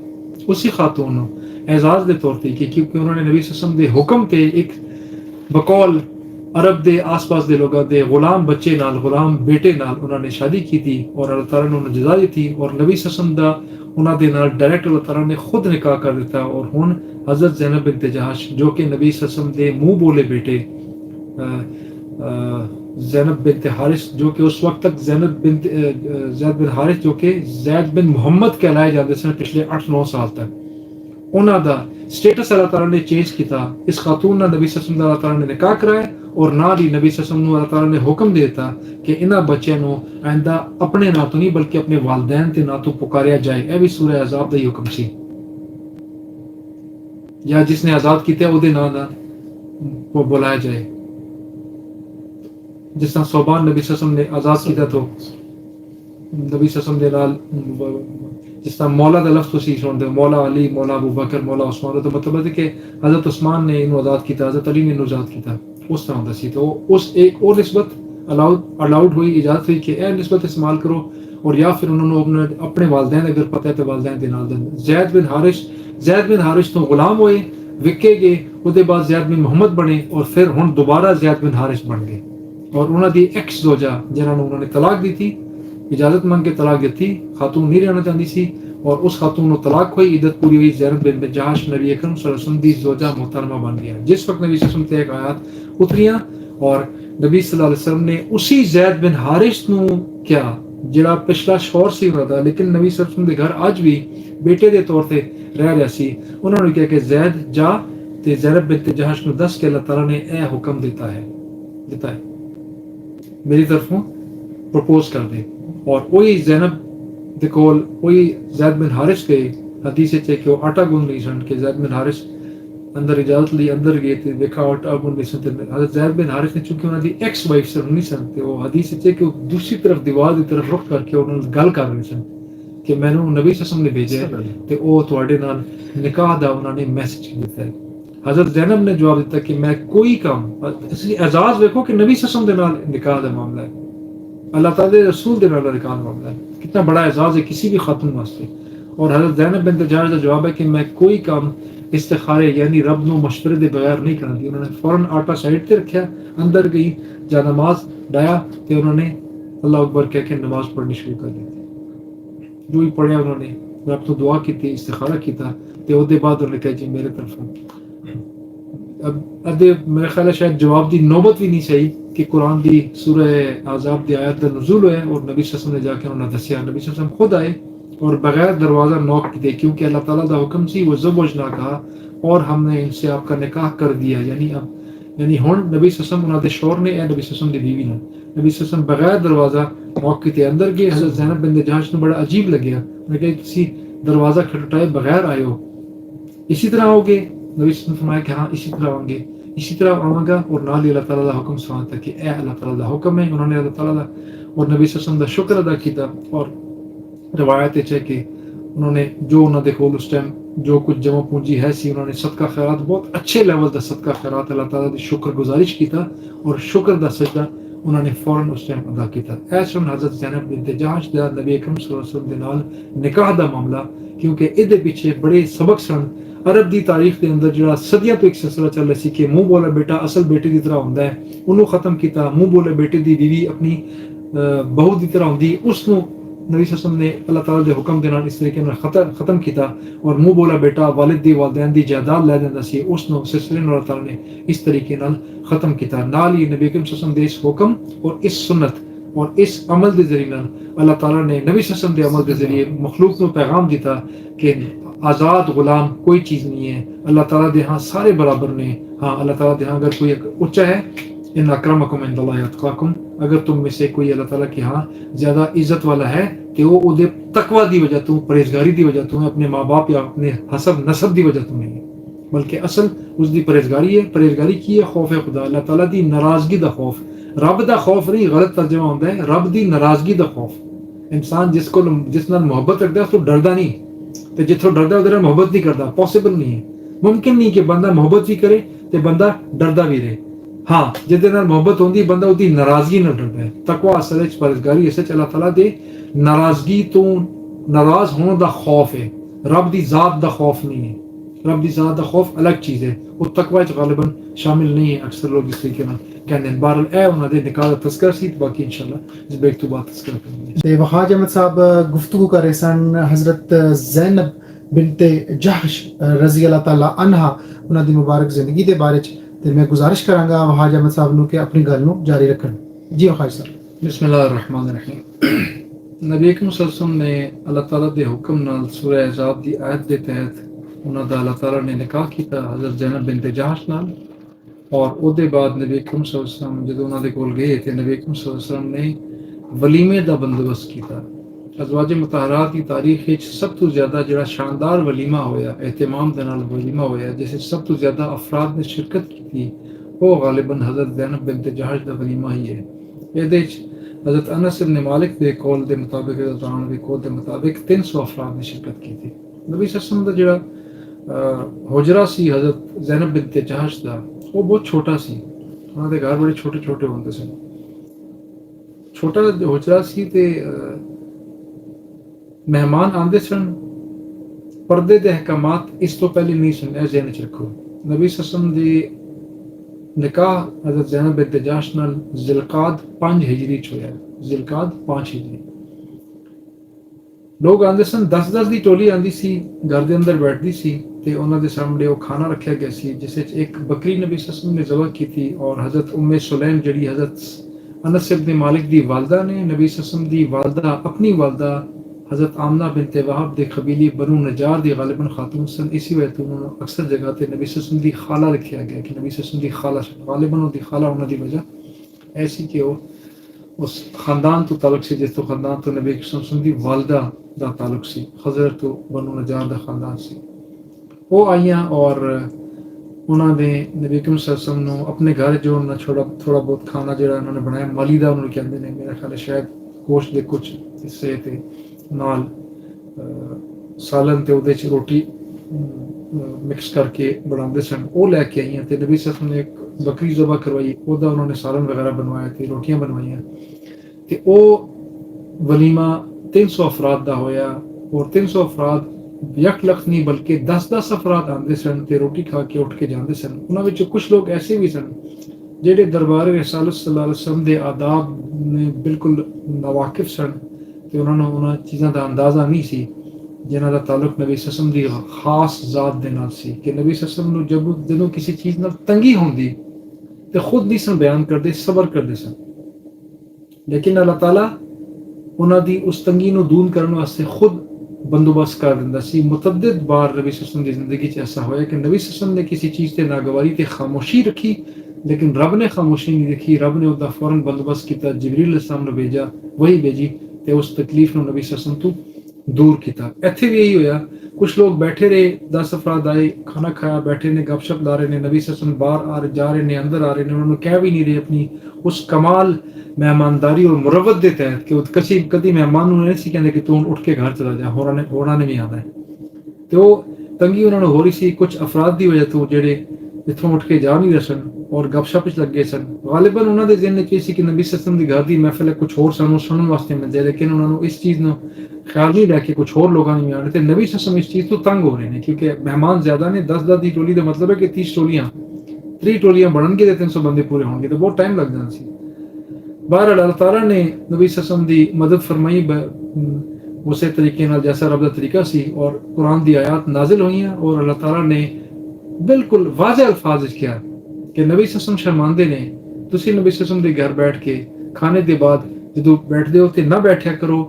اسی خاتون نو اعزاز دے طور تے, کیونکہ انہوں نے نبی صلی اللہ علیہ وسلم دے حکم تے ایک بقول عرب دے آس پاس دے لوگاں دے غلام بچے نال, غلام بیٹے نال انہوں نے شادی کی تھی, اور اللہ تعالیٰ نے انہوں جزا دی تھی, اور نبی صلی اللہ علیہ وسلم دا انہاں دے نال ڈائریکٹ اللہ تعالیٰ نے خود نکاح کر دیتا, اور ہن حضرت زینب بنت جہش جو کہ نبی صلی اللہ علیہ وسلم دے منہ بولے بیٹے زینب بنت حارث, جو کہ اس وقت تک زینب بنت زید بن حارث جو کہ زید بن محمد کہلائے جاتے سن پچھلے 8-9 سال تک, انہاں دا سٹیٹس اللہ تعالیٰ نے چینج کیتا. اس خاتون نہ نبی صلی اللہ علیہ وسلم اللہ تعالیٰ نے نکاح کرائے, اور نہ ہی نبی صلی اللہ علیہ وسلم اللہ تعالیٰ نے حکم دیتا کہ انہاں بچیاں نو آئندہ اپنے نا تو نہیں بلکہ اپنے والدین تے نا تو پکاریا جائے. اے بھی سورہ احزاب دا ہی حکم سی, یا جس نے آزاد کیتا ہے او دے نا نہ وہ بلایا جائے. جس طرح صوبان نبی صلی اللہ علیہ وسلم نے آزاد کیتا تو نبی صلی اللہ علیہ وسلم دے نال, جس طرح مولا دا لفظ تسی سنتے مولا علی, مولا ابو بکر, مولا عثمان, تو مطلب ہے کہ حضرت عثمان نے انہوں آزاد کیتا, حضرت علی نے انہوں آزاد کیتا, اس طرح ہوتا سی. تو اس ایک اور نسبت الاؤڈ ہوئی, اجازت ہوئی کہ اے نسبت استعمال کرو, اور یا پھر انہوں نے اپنے والدین اگر پتہ ہے تو والدین دے نال دن. زید بن حارث تو غلام ہوئے, وکے گئے, اس کے بعد زید بن محمد بنے, اور پھر ہن دوبارہ زید بن حارث بن گئے, اور انہوں دی ایکس زوجہ جنہوں نے انہوں نے طلاق دی تھی, اجازت مانگ کے طلاق دی تھی, خاتون نہیں رہنا چاہتی سی, اور اس خاتون کو طلاق ہوئی, عدت پوری ہوئی, زینب بنت جہش نبی اکرم صلی اللہ علیہ وسلم دی زوجہ محترمہ بن گیا. جس وقت نبی صلی اللہ علیہ وسلم تے ایک آیات اتریاں, اور نبی صلی اللہ علیہ وسلم نے اسی زید بن حارث نو کیا جڑا پچھلا شور سی ہوتا تھا, لیکن نبی صلی اللہ علیہ وسلم دے گھر آج بھی بیٹے دے طور تے رہ رہا سی, انہوں نے کہا کہ زید جا تے زینب بنت جہش نو دس کہ اللہ تعالیٰ نے اے حکم دیتا ہے میری طرفوں پرپوز کر دے. اور وہی زینب دے کول وہی زید بن حارث گئے, حدیث ہے کہ وہ آٹا گون نہیں سن, کہ زید بن حارث اندر اجازت لی, اندر گئے تے دیکھا آٹا گون نہیں سن. حضرت زید بن حارث نے چونکہ انہوں دی ایکس وائف سن نہیں سن, تے وہ حدیث ہے کہ وہ دوسری طرف دیوار دی طرف رخ کر کے انہوں نے گل کر رہے سن کہ میں نے نبی صلی اللہ علیہ وسلم نے بھیجا ہے تے وہ تواڈے نال نکاح دا انہوں نے میسج دیتا ہے. حضرت زینب نے جواب دیتا کہ میں کوئی کام, اس لیے اعزاز دیکھو کہ نبی صلی اللہ علیہ وسلم دے نال نکاح دا معاملہ ہے, اللہ تعالیٰ دے رسول دے نال نکاح دا معاملہ ہے, کتنا بڑا اعزاز ہے کسی بھی خاتون واسطے. اور حضرت زینب بنت جہش کا جواب ہے کہ میں کوئی کام استخارے یعنی رب نو مشورے دے بغیر نہیں کرتی. انہوں نے فوراً آٹا سائڈ تے رکھیا, اندر گئی, جا نماز ڈایا تے انہوں نے اللہ اکبر کہہ کے نماز پڑھنی شروع کر دی. جو ہی پڑھیا انہوں نے رب تو دعا کی تھی, استخارہ کیتا, تے او دے بعد انہوں نے کہا جی میرے طرفوں اب ادھے میرے خیال ہے شاید جواب دی نوبت بھی نہیں چاہیے کہ قرآن دی سورہ احزاب دی آیت دا نزول ہوئے, اور نبی صلی اللہ علیہ وسلم نے جا کے انہوں نے دسیا. نبی صلی اللہ علیہ وسلم خود آئے اور بغیر دروازہ نوک کیتے, کیونکہ اللہ تعالیٰ دا حکم سی وہ زوج نہ کہا, اور ہم نے ان سے آپ کا نکاح کر دیا. یعنی ہن نبی صلی اللہ علیہ وسلم انہوں دے شور نے اے نبی صلی اللہ علیہ وسلم دی بیوی نے نبی صلی اللہ علیہ وسلم بغیر دروازہ نوک کیتے اندر گئے. حضرت زینب بنت جہش نے بڑا عجیب لگیا, انہوں نے کہا کسی دروازہ کھٹکھٹائے بغیر آئے ہو, اسی طرح آؤ گے؟ نبی صلی اللہ علیہ وسلم نے فرمایا کہ ہاں اسی طرح آؤں گے, اسی طرح آؤں گا. اور نال ہی اللہ تعالیٰ دا حکم سناتا کہ اے اللہ تعالیٰ دا حکم ہے. انہوں نے اللہ تعالیٰ دا اور نبی صلی اللہ علیہ وسلم دا شکر ادا کیتا, اور روایت ہے کہ انہوں نے جو انہوں نے کول اس ٹائم جو کچھ جمع پونجی ہے سی, انہوں نے صدقہ خیرات بہت اچھے لیول دا صدقہ خیرات اللہ تعالیٰ دی شکر گزارش کیتا, اور شکر دا سجدہ انہوں نے فوراً اس ٹائم ادا کیتا. ایسا حضرت زینب بنت جہش دا نبی اکرم صلی اللہ علیہ وسلم دے نال نکاح دا معاملہ, کیونکہ ادھے پیچھے بڑے سبق سن. عرب دی تاریخ دے اندر جڑا صدیاں تو ایک سلسلہ چل رہا سی کہ منہ بولا بیٹا اصل بیٹے دی طرح ہوندا ہے, انہوں ختم کیتا. منہ بولے بیٹے دی بیوی اپنی بہو دی طرح ہوندی, اس نو نبی صلی اللہ علیہ وسلم نے اللہ تعالیٰ دے حکم دے نال اس طریقے نال ختم کیتا. اور منہ بولا بیٹا والد دی والدین دی جائیداد لے دیندا سی, اس نو سلسلے نال اللہ تعالیٰ نے اس طریقے نال ختم کیتا. نال ہی نبی کریم صلی اللہ علیہ وسلم دے اس حکم اور اس سنت اور اس عمل دے ذریعے نال اللہ تعالیٰ نے نبی صلی اللہ علیہ وسلم دے عمل دے ذریعے مخلوق نو پیغام دیتا کہ آزاد غلام کوئی چیز نہیں ہے, اللہ تعالیٰ دے ہاں سارے برابر نے. ہاں اللہ تعالیٰ دے ہاں اگر کوئی اونچا ہے, ان اکرمکم عند اللہ اتقاکم, اگر تم میں سے کوئی اللہ تعالیٰ کے ہاں زیادہ عزت والا ہے کہ وہ اودے تقوی دی وجہ تو, پرہیزگاری دی وجہ تو, اپنے ماں باپ یا اپنے حسب نسب دی وجہ تو نہیں ہے. بلکہ اصل اس دی پرہیزگاری ہے. پرہیزگاری کی ہے خوف خدا, اللہ تعالیٰ دی ناراضگی دا خوف. رب دا خوف نہیں, غلط ترجمہ ہوتا ہے, رب دی ناراضگی دا خوف. انسان جس نال محبت رکھتا ہے اس کو ڈردا نہیں, تو جتوں ڈردا ادھر محبت نہیں کرتا. پاسبل نہیں ہے, ممکن نہیں کہ بندہ محبت بھی کرے تو بندہ ڈردا بھی رہے. ہاں جہد نال محبت ہوندی بندہ وہ ناراضگی نہ ڈردا ہے. تقوی اصل پرہیزگاری اصل اللہ تعالیٰ دے ناراضگی تو ناراض ہونے دا خوف ہے, رب دی ذات دا خوف نہیں ہے. رب دی ذات دا خوف الگ چیز ہے, وہ تقوی غالباً شامل نہیں ہے. اکثر لوگ اس طریقے نال کہندے ہیں. بہرحال اے انہاں دے نکاح دا تذکرہ سی, باقی انشاءاللہ اس بیک تو بعد تذکرہ کریں گے. تے وحاج احمد صاحب گفتگو کر رہے سن حضرت زینب بنت جحش رضی اللہ تعالیٰ عنہا انہاں دی مبارک زندگی دے بارے چ. تے میں گزارش کراں گا وحاج احمد صاحب نو کہ اپنی گل نو جاری رکھن. جی وحاج صاحب. بسم اللہ الرحمن الرحیم. نبی اکرم صلی اللہ علیہ وسلم نے اللہ تعالیٰ دے حکم نال سورہ احزاب دی آیت دے تحت انہاں دا اللہ تعالیٰ نے نکاح کیتا حضرت زینب بنت جحش نال. اور او دے بعد نبی اکرم صلی اللہ علیہ وسلم جدوں انہاں دے کول گئے تے نبی اکرم صلی اللہ علیہ وسلم نے ولیمے دا بندوبست کیتا. ازواج مطہرات کی تاریخ وچ سب تو زیادہ جڑا شاندار ولیمہ ہویا, اہتمام دے نال ولیمہ ہویا, جیسے سب تو زیادہ افراد نے شرکت کی تھی, وہ غالباً حضرت زینب بنت جحش دا ولیمہ ہی ہے. یہ حضرت انس بن مالک دے قول دے مطابق, حضرت عنہ دے قول دے مطابق 300 افراد نے شرکت کی تھی. نبی صلی اللہ علیہ وسلم دا جڑا حجرہ سی حضرت زینب بنت جحش دا, وہ بہت چھوٹا سی. انہاں دے گھر بڑے چھوٹے چھوٹے ہوندے سن. چھوٹا حجرہ سی تے مہمان آندے سن. پردے دے احکامات اس تو پہلے نہیں سن, اے ذہن چ رکھو. نبی صلی اللہ علیہ وسلم دی نکاح حضرت زینب بنت جحش نال ذوالقعدہ 5 ہجری چ ہویا. ذوالقعدہ 5 ہجری. لوگ آندے سن, 10 دی ٹولی آندی سی, گھر دے اندر بیٹھدی سی تے انہاں دے سامنے وہ کھانا رکھیا گیا سی جس وچ ایک بکری نبی صلی اللہ علیہ وسلم نے ذبح کی تھی. اور حضرت ام سلیم جڑی حضرت انس بن مالک دی والدہ نے, نبی صلی اللہ علیہ وسلم دی والدہ اپنی والدہ حضرت آمنہ بنت وہب دے قبیلی بنو نجار دی غالباً خاتون سن. اسی وجہ تو انہوں نے اکثر جگہ تے نبی صلی اللہ علیہ وسلم دی خالہ لکھیا گیا کہ نبی صلی اللہ علیہ وسلم دی خالہ, غالباً وہ دی خالہ انہاں دی وجہ ایسی کہ وہ اس خاندان تو تعلق سی جس تو خاندان تو نبی صلی اللہ علیہ وسلم دی والدہ دا تعلق سی. خضر تو بنو نجار دا خاندان سی. وہ آئیاں اور انہوں نے نبی کریم صلی اللہ علیہ وسلم نو اپنے گھر جو انہوں نے تھوڑا بہت کھانا جڑا انہوں نے بنایا مالیدہ انہوں نے کہندے نے, میرا خیال ہے شاید گوشت دے کچھ حصے تے نال سالن تے اودے چ روٹی مکس کر کے بناندے سن. وہ لے کے آئیاں تے نبی صلی اللہ علیہ وسلم نے ایک بکری ذبح کروائی, اودا انہوں نے سالن وغیرہ بنوایا تے روٹیاں بنوائیاں تے او ولیمہ 300 افراد دا ہویا. اور 300 افراد یک لکھ نہیں بلکہ 10 افراد آندے سن تے روٹی کھا کے اٹھ کے جاندے سن. انہاں وچ کچھ لوگ ایسے بھی سن جہے دربار رسالت صلی اللہ علیہ وسلم دے آداب نے بالکل ناواقف سن تے انہاں چیزاں دا اندازہ نہیں سی جنہاں دا تعلق نبی صلی اللہ علیہ وسلم دی خاص ذات دے نال سی. کہ نبی صلی اللہ علیہ وسلم نو جدوں کسی چیز نال تنگی ہوندی تے خود نہیں سن بیان کردے, صبر کردے سن. لیکن اللہ تعالیٰ انہاں دی اس تنگی نو دور کرن واسطے خود بندوبست کر دیندا سی. متعدد بار نبی صلی اللہ علیہ وسلم دی زندگی چ ایسا ہویا کہ نبی صلی اللہ علیہ وسلم نے کسی چیز تے ناگواری تے خاموشی رکھی, لیکن رب نے خاموشی نہیں رکھی. رب نے ادا فوراً بندوبست کیتا, جبریل علیہ السلام نے بھیجا, وہی بھیجی تے اس تکلیف نو نبی صلی اللہ علیہ وسلم تو دور کیتا. ایتھے بھی یہی ہویا, کچھ لوگ بیٹھے رہے, 10 افراد آئے, کھانا کھایا, بیٹھے نے, گپ شپ لا رہے نے, نبی صلی اللہ علیہ وسلم باہر آ رہے, جا رہے نے, اندر آ رہے نے, انہوں نے کہہ بھی نہیں رہے اپنی اس کمال مہمانداری اور مروت دے تحت کہ کدی مہمان انہوں نے نہیں کہندے کہ تو اٹھ کے گھر چلا جا, ہونا نے بھی آنا ہے. تو وہ تنگی انہوں نے ہو رہی سی کچھ افراد دی وجہ تو جڑے اتوں اٹھ کے جا نہیں رہے سن اور گپ شپ لگے سن. غالباً انہوں نے ذہن چ سی کہ نبی صلی اللہ علیہ وسلم دی گھر دی محفل ہے, کچھ اور سانوں سنن واسطے مل جائے, لیکن انہوں نے اس چیز نو خیال نہیں رکھ کے کچھ اور لوگوں نے آنے. نبی صلی اللہ علیہ وسلم اس چیز تو تنگ ہو رہے ہیں کیونکہ مہمان زیادہ نے, 10 دی ٹولی کا مطلب ہے کہ 30 ٹولیاں بنن گے 300 بندے پورے ہون گے تو بہت ٹائم لگ جانا سی. بہرحال اللہ تعالیٰ نے نبی صلی اللہ علیہ وسلم دی مدد فرمائی اسی طریقے نال جیسا رب دا طریقہ سی, اور قرآن دی آیات نازل ہوئی ہیں اور اللہ تعالیٰ نے بالکل واضح الفاظ کیا کہ نبی صلی اللہ علیہ وسلم شرماندے نے, تسی نبی صلی اللہ علیہ وسلم دے گھر بیٹھ کے کھانے دے بعد جدو بیٹھ دے ہو تے نہ بیٹھیا کرو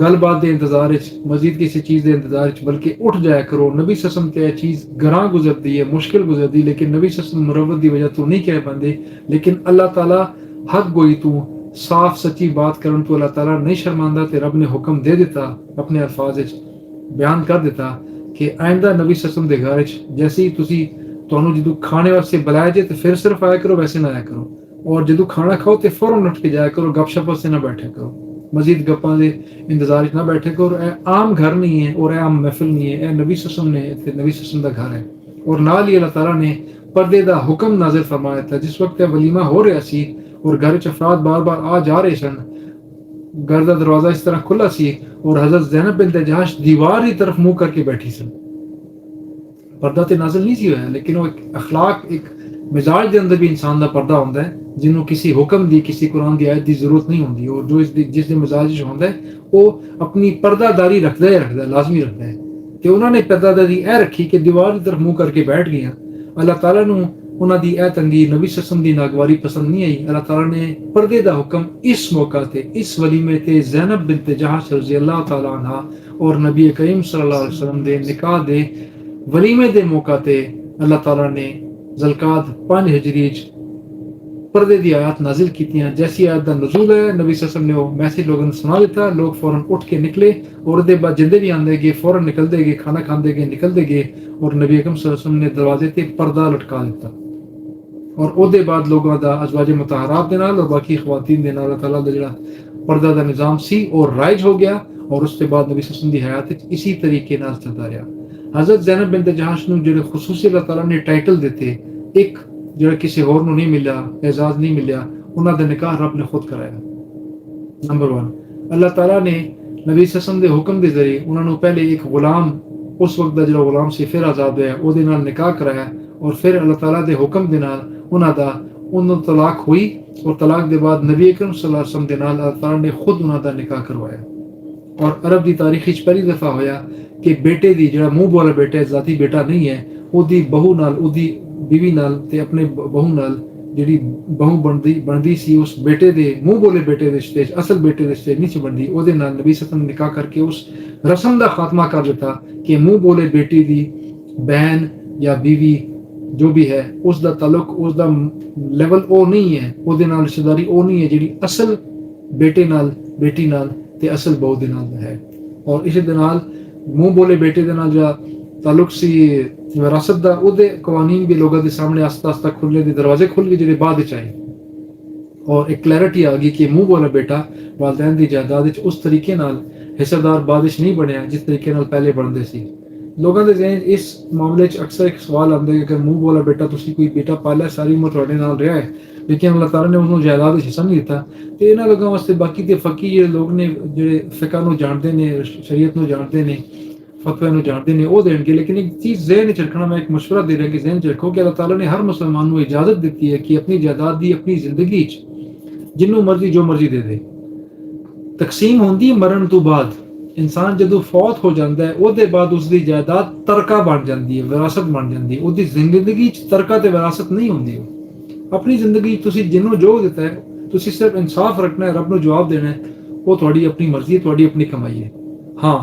گل بات دے انتظار وچ, مزید کسی چیز دے انتظار وچ, بلکہ اٹھ جایا کرو. نبی صلی اللہ علیہ وسلم تے یہ چیز گراں گزرتی ہے, مشکل گزرتی, لیکن نبی صلی اللہ علیہ وسلم مروت دی وجہ تو نہیں کہہ پاندے. لیکن اللہ تعالیٰ حق گوئی تو صاف سچی بات کرن تو اللہ تعالیٰ نہیں شرماندہ تے رب نے حکم دے دیتا, اپنے الفاظ وچ بیان کر دیتا کہ آئندہ نبی صلی اللہ علیہ وسلم دے گھر جیسے ہی تسی تانوں جدوں کھانے واسطے بلایا جائے تو پھر صرف آیا کرو، ویسے نہ آیا کرو، اور جدوں کھانا کھاؤ تو فوراً اٹھ کے جایا کرو، گپ شپ سے نہ بیٹھا کرو، مزید گپاں دے انتظار نہ بیٹھے کرو۔ اے عام گھر نہیں ہے اور اے عام محفل نہیں ہے، اے نبی صلی اللہ علیہ وسلم نے تے نبی صلی اللہ علیہ وسلم دا گھر ہے۔ اور نال ہی اللہ تعالیٰ نے پردے دا حکم نازل فرمایا تھا۔ جس وقت ولیمہ ہو رہا سی اور گھر وچ افراد بار بار آ جا رہے سن، گھر دا دروازہ اس طرح کھلا سی اور حضرت زینب بنت جہش دیوار کی طرف منہ کر کے بیٹھی سن۔ پردہ تے نازل نہیں سی ہوا، لیکن وہ ایک اخلاق، ایک مزاج دے اندر بھی انسان دا پردہ ہوندا ہے، جنوں کسی حکم دی، کسی قرآن دی آیت دی ضرورت نہیں ہوندی، اور جو جس دے مزاج وچ ہوندا ہے وہ اپنی پردہ داری رکھدا ہے، لازمی رکھدا ہے۔ کہ انہوں نے پردہ داری اے رکھی کہ دیوار کی طرف منہ کر کے بیٹھ گیا۔ اللہ تعالیٰ نو انہاں دی اے تنگی، نبی صلی اللہ علیہ وسلم دی ناگواری پسند نہیں آئی۔ اللہ تعالیٰ نے پردے دا حکم اس موقع تے، اس ولیمے تے زینب بنت جہش رضی اللہ تعالیٰ عنہ اور نبی کریم صلی اللہ علیہ وسلم دے نکاح دے ولیمے دے موقع تے اللہ تعالیٰ نے ذوالقعدہ 5 ہجری پردے دی آیات نازل کیتیاں۔ جیسی آیت دا نزول ہے، نبی صلی اللہ علیہ وسلم نے وہ میسج لوگوں نے سنا دیتا، لوگ فوراً اٹھ کے نکلے، اور دے بعد جندے بھی آندے گئے، فوراً نکلتے گئے، کھانا کھاندے گئے، نکلتے گئے، اور نبی اکرم صلی اللہ علیہ وسلم نے دروازے تے پردہ لٹکا دیتا۔ اور او دے بعد لوگاں دا ازواج مطہرات دے نال اور باقی خواتین دے نال اللہ تعالیٰ دا جڑا پردہ دا نظام سی اور رائج ہو گیا، اور اس کے بعد نبی صلی اللہ علیہ وسلم دی حیات اسی طریقے نال چلتا رہا۔ حضرت زینب بنت جہش نو جڑے خصوصی اللہ تعالیٰ نے ٹائٹل دیتے، ایک جڑا کسی اور نو نہیں ملا، اعزاز نہیں ملیا، انہاں دا نکاح رب نے خود کرایا۔ نمبر 1، اللہ تعالیٰ نے نبی صلی اللہ علیہ وسلم دے حکم دے ذریعے انہاں نو پہلے ایک غلام، اس وقت دا جڑا غلام سی پھر آزاد ہوا، او دے نال نکاح کرایا، اور پھر اللہ تعالیٰ دے حکم دے نال انہاں طلاق ہوئی، اور طلاق دے بعد نبی اکرم صلی اللہ علیہ وسلم دے نال اللہ تعالیٰ نے خود انہاں دا نکاح کروایا۔ اور عرب دی تاریخ وچ پہلی دفعہ ہویا کہ بیٹے دی جڑا منہ بولا بیٹا ہے، ذاتی بیٹا نہیں ہے، او دی بہو نال، او دی بیوی نال تے اپنے بہو نال جڑی بہو بندی سی، اس بیٹے دے منہ بولے بیٹے دے سٹیج، اصل بیٹے دے سٹیج نہیں سی بندی، او دے نال نبی صلی اللہ علیہ وسلم نے نکاح کر کے اس رسم دا خاتمہ کر دیتا کہ منہ بولے بیٹی دی بہن یا بیوی جو بھی ہے، اس دا تعلق، اس دا لیول او نہیں ہے، او دے نال رشتہ داری او نہیں ہے جڑی اصل بیٹے نال، بیٹی نال تے اصل بہو دے نال ہے۔ اور اسی دے نال منہ بولے بیٹے دے نال جا تعلق سی وراثت دا، او دے قوانین بھی لوگوں دے سامنے آستہ آستہ کھلے، دے دروازے کھل گئے جڑے بعد وچ آئے، اور ایک کلیئرٹی آ گئی کہ منہ بولا بیٹا والدین دی جائیداد وچ اس طریقے نال حصہ دار بعد وچ نہیں بنیا جس طریقے نال پہلے بنتے سی۔ لوگوں دے ذہن اس معاملے چ اکثر ایک سوال آتا ہے کہ اگر منہ بولا بیٹا تسی کوئی بیٹا پالا ساری عمر تواڈے نال رہا ہے، لیکن اللہ تعالیٰ نے انہوں جائیداد وچ حصہ نہیں دیتا، تو انہاں لوگوں واسطے باقی تے فقی جڑے لوگ نے، جڑے فقہ نو جانتے نے، شریعت نو جانتے نے، فتوی نو جانتے نے، وہ دین گے۔ لیکن ایک چیز ذہن چ رکھنا، میں ایک مشورہ دے رہا کہ ذہن چ رکھو کہ اللہ تعالیٰ نے ہر مسلمان نو اجازت دیتی ہے کہ اپنی جائیداد دی اپنی زندگی چ جنوں مرضی جو مرضی دے دے۔ تقسیم ہوندی مرن تو بعد، انسان جدو فوت ہو جاتا ہے او دے بعد اس دی جائیداد ترکہ بن جاتی ہے، وراثت بن جاتی ہے۔ او دی زندگی چ ترکہ تے وراثت نہیں ہوندی۔ اپنی زندگی تسی جنوں جو دیتا ہے، تسی صرف انصاف رکھنا ہے، رب نو جواب دینا ہے، وہ تھوڑی اپنی مرضی ہے، تھوڑی اپنی کمائی ہے۔ ہاں،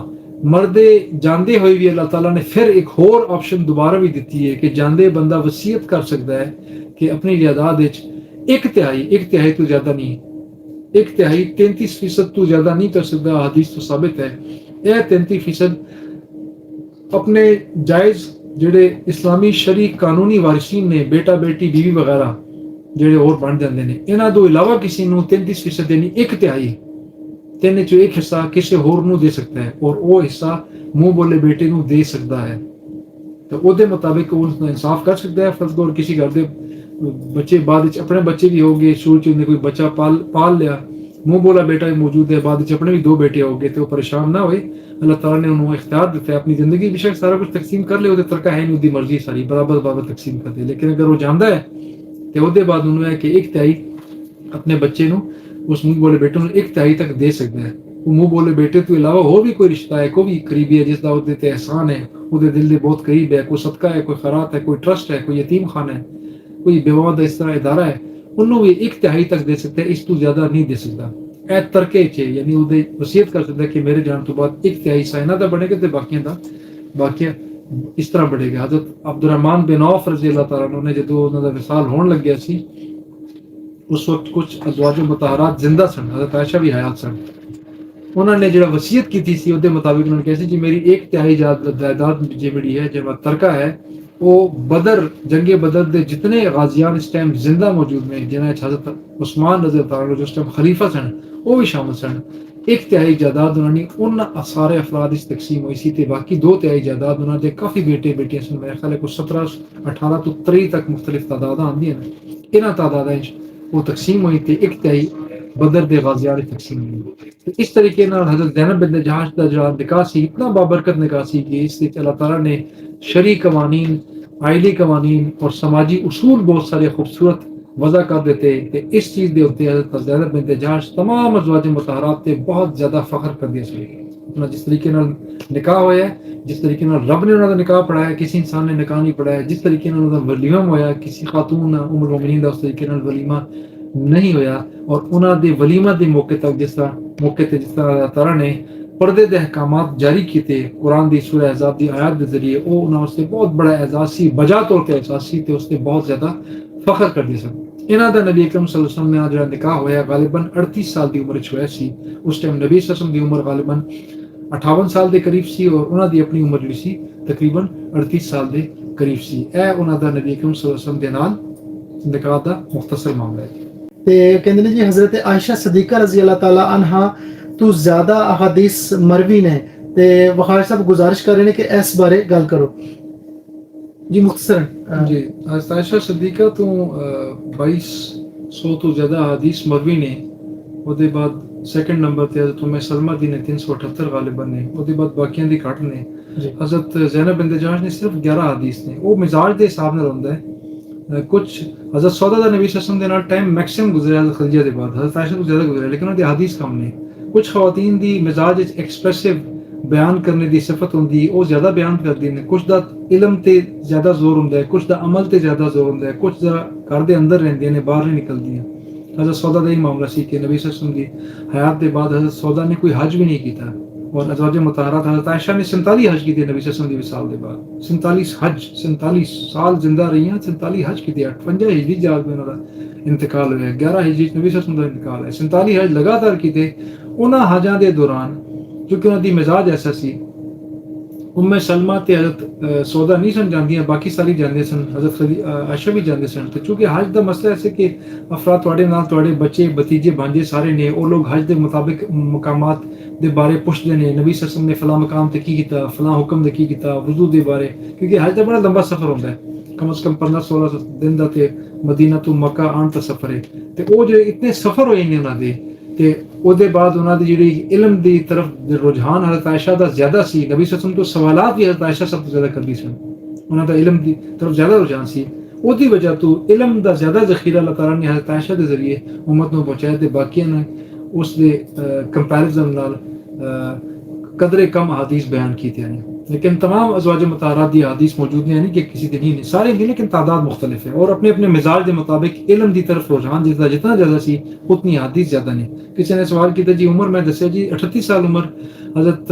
مردے جاندے ہوئے بھی اللہ تعالیٰ نے پھر ایک اور آپشن دوبارہ بھی دیتی ہے کہ جاندے بندہ وصیت کر سکتا ہے کہ اپنی جائیداد وچ ایک تہائی تو زیادہ نہیں، 33% تو زیادہ نہیں کر سکتا۔ حدیث تو ثابت ہے یہ 33% اپنے جائز جڑے اسلامی شرعی قانونی وارثین نے، بیٹا بیٹی بیوی وغیرہ جڑے اور بن جاندے نے، انہاں تو علاوہ کسی نو 33% یعنی ایک تہائی، 3 چوں ایک حصہ کسی ہور نو دے سکتا ہے، اور وہ حصہ منہ بولے بیٹے نو دے سکتا ہے۔ تو او دے مطابق وہ انصاف کر سکتا ہے۔ فرض کرو کسی گھر دے بچے بعد اپنے بچے بھی ہو گئے، شروع چ کوئی بچہ پال لیا، منہ بولا بیٹا بھی موجود ہے، بعد اپنے بھی 2 بیٹے ہو گئے، تو پریشان نہ ہوئے۔ اللہ تعالیٰ نے انہوں اختیار دیتا ہے اپنی زندگی بے شک سارا کچھ تقسیم کر لے، وہ ترکہ ہے نہیں، دی مرضی ساری برابر تقسیم کر دے۔ لیکن اگر وہ جانتا ہے تو وہ بعد انہوں ہے کہ 1/3 اپنے بچے نو، اس منہ بولے بیٹے نو 1/3 تک دے سکتا ہے۔ وہ منہ بولے بیٹے تو علاوہ ہو بھی کوئی رشتہ ہے، کوئی بھی قریبی ہے جس کا وہ تے احسان ہے، وہ دل دے بہت قریب ہے، کوئی صدقہ ہے، کوئی خیرات ہے، کوئی ٹرسٹ ہے، کوئی یتیم خانہ ہے، کوئی بیواں دا اس طرح ادارہ ہے، انہوں بھی 1/3 تک دے سکتا ہے، اس تو زیادہ نہیں دے سکتا۔ اے ترکے چ یعنی وہ وصیت کر سکتا ہے کہ میرے جان تو بعد 1/3 سائنہ دا بنے گا تے باقیاں اس طرح بڑھے گا۔ حضرت عبد الرحمن بن عوف رضی اللہ تعالیٰ عنہ نے جدو انہوں دا وصال ہون لگ گیا سی، اس وقت کچھ ازواج مطہرات زندہ سن، حضرت عائشہ بھی حیات سن، انہوں نے جڑا وصیت کی سی ਉਹਦੇ ਮੁਤਾਬਿਕ ਉਹਨਾਂ نے کہا جی میری 1/3 جائیداد ਜਿਹੜੀ ہے جو ترکہ ہے وہ بدر جنگ بدر دے جتنے غازیان اس ٹائم زندہ موجود ہیں جنہیں حضرت عثمان رضی اللہ عنہ جو اس ٹائم خلیفہ سن وہ بھی شامل سن 1/3 جائیداد انہوں نے ان سارے افراد اس تقسیم ہوئی سی تے باقی 2/3 جائیداد انہوں نے کافی بیٹے بیٹیاں سن میرے خیال ہے کچھ 17 18 تو 30 تک مختلف تعداد آندی ہیں انہاں تعداداں وہ تقسیم ہوئی تے 1/3 بدر دے غازیان تقسیم ہوئی اس طریقے نال حضرت زینب بنت جہاش دا جو نکاح سی اتنا بابرکت نکاح سی کہ اس وچ اللہ تعالیٰ نے شرعی قوانین آئلی قوانین اور سماجی اصول بہت سارے خوبصورت وضع کر دیتے تے اس چیز دے اوتے حضرت زینب بنت جہاش تمام ازواج مطہرات تے بہت زیادہ فخر کر دیا سی جس طریقے نال نکاح ہویا ہے جس طریقے نال رب نے انہاں دا نکاح پڑھایا کسی انسان نے نکاح نہیں پڑھایا جس طریقے نال انہاں دا ولیمہ ہویا کسی خاتون ام المومنین دا اس طریقے نال ولیمہ نہیں ہویا اور انہاں دے ولیمہ دے موقع تک جس طرح اللہ تعالیٰ نے پردے دے احکامات جاری کیتے قرآن دی سورہ احزاب دی آیات دے ذریعے وہ انہاں اس سے بہت بڑا اعزاز سی بجا طور تے احساس سی تے اس سے بہت زیادہ فخر کر دی سن انہاں دا نبی اکرم صلی اللہ علیہ وسلم نے جڑا نکاح ہویا غالباً 38 سال دی عمر وچ ہویا سی اس ٹائم نبی صلی اللہ علیہ وسلم دی عمر غالباً 58 سال دے قریب سی اور انہاں دی اپنی عمر جڑی سی تقریباً 38 سال دے قریب سی اے انہاں دا نبی اکرم صلی اللہ علیہ وسلم دے نال نکاح دا مختصر معاملہ ہے تے کہندے نے جی حضرت عائشہ صدیقہ رضی اللہ تعالی عنہا تو زیادہ احادیث مروی نے تے وقار صاحب گزارش کر رہے ہیں کہ اس بارے گل کرو جی مختصراً جی حضرت عائشہ صدیقہ تو 2200 تو زیادہ احادیث مروی نے وہ دے بعد سیکنڈ نمبر تے حضرت ام سلمہ دی نے 378 غالباً نے وہ دے بعد باقیاں دی گھٹ نے حضرت زینب بنت جہاش نے صرف 11 حدیث نے وہ مزاج دے حساب نال ہوندا ہے کچھ حضرت سودا دا نبی صلی اللہ علیہ وسلم دے نال ٹائم میکسیمم گزریا حضرت خدیجہ دے بعد حضرت عائشہ تو زیادہ گزریا لیکن انہاں دی حدیث کم نے کچھ خواتین دی مزاج وچ ایکسپریسو بیان کرنے دی صفت ہوندی او زیادہ بیان کردی نے کچھ دا علم تے زیادہ زور ہوندا ہے کچھ دا عمل تے زیادہ زور ہوندا ہے کچھ دا گھر دے اندر رہندیاں نے باہر نہیں نکلدیاں حضرت سودا دا ہی معاملہ سی کہ نبی صلی اللہ علیہ وسلم دی حیات دے بعد حضرت سودا نے کوئی حج بھی نہیں کیتا اور ازواج مطہرات حضرت عائشہ نے 47 حج کیتے نبی صلی اللہ علیہ وسلم دی وصال دے بعد 47 حج 47 سال زندہ رہی ہیں 47 حج کیتے 58 ہجری جا کے انہاں دا انتقال ہوا 11 ہجری نبی صلی اللہ علیہ وسلم دا انتقال ہے 47 حج لگاتار کیتے انہاں حجاں دے دوران کیونکہ انہاں دی مزاج ایسا سی ام سلمہ تے حضرت سودا نہیں سن جاندیاں باقی ساری جاندے سن حضرت عائشہ بھی جاندے سن تے چونکہ حج دا مسئلہ ایسے کہ افراد تواڈے نال تواڈے بچے بھتیجے بھانجے سارے نے وہ لوگ حج دے مطابق مقامات دے بارے پوچھدے نے نبی صلی اللہ علیہ وسلم نے فلاں مقام تے کی کیتا فلاں حکم دے کی کیتا وضو دے بارے کیونکہ حج دا بڑا لمبا سفر ہوندا ہے کم از کم 15-16 دن دا تے مدینہ تو مکہ آن دا سفر ہے تے وہ جو اتنے سفر ہوئے نے انہاں دے تے او دے بعد انہاں دی جڑی علم دی طرف رجحان حضرت عائشہ دا زیادہ سی نبی صلی اللہ علیہ وسلم تو سوالات بھی حضرت عائشہ سب تو زیادہ کردی سن انہاں دا علم دی طرف زیادہ رجحان سی او دی وجہ تو علم دا زیادہ ذخیرہ اللہ تعالیٰ نے حضرت عائشہ دے ذریعے امت نو پہنچایا تے باقیاں نے اس دے کمپیریزن نال قدرے کم حدیث بیان کیتے ہیں لیکن تمام ازواج مطہرات دی حدیث موجود نہیں کہ کسی دن نہیں سارے ہیں لیکن تعداد مختلف ہے اور اپنے اپنے مزاج کے مطابق علم دی طرف رجحان جتنا زیادہ سی اتنی حدیث زیادہ نہیں کسی نے سوال کیا جی عمر میں دسیا جی 38 سال عمر حضرت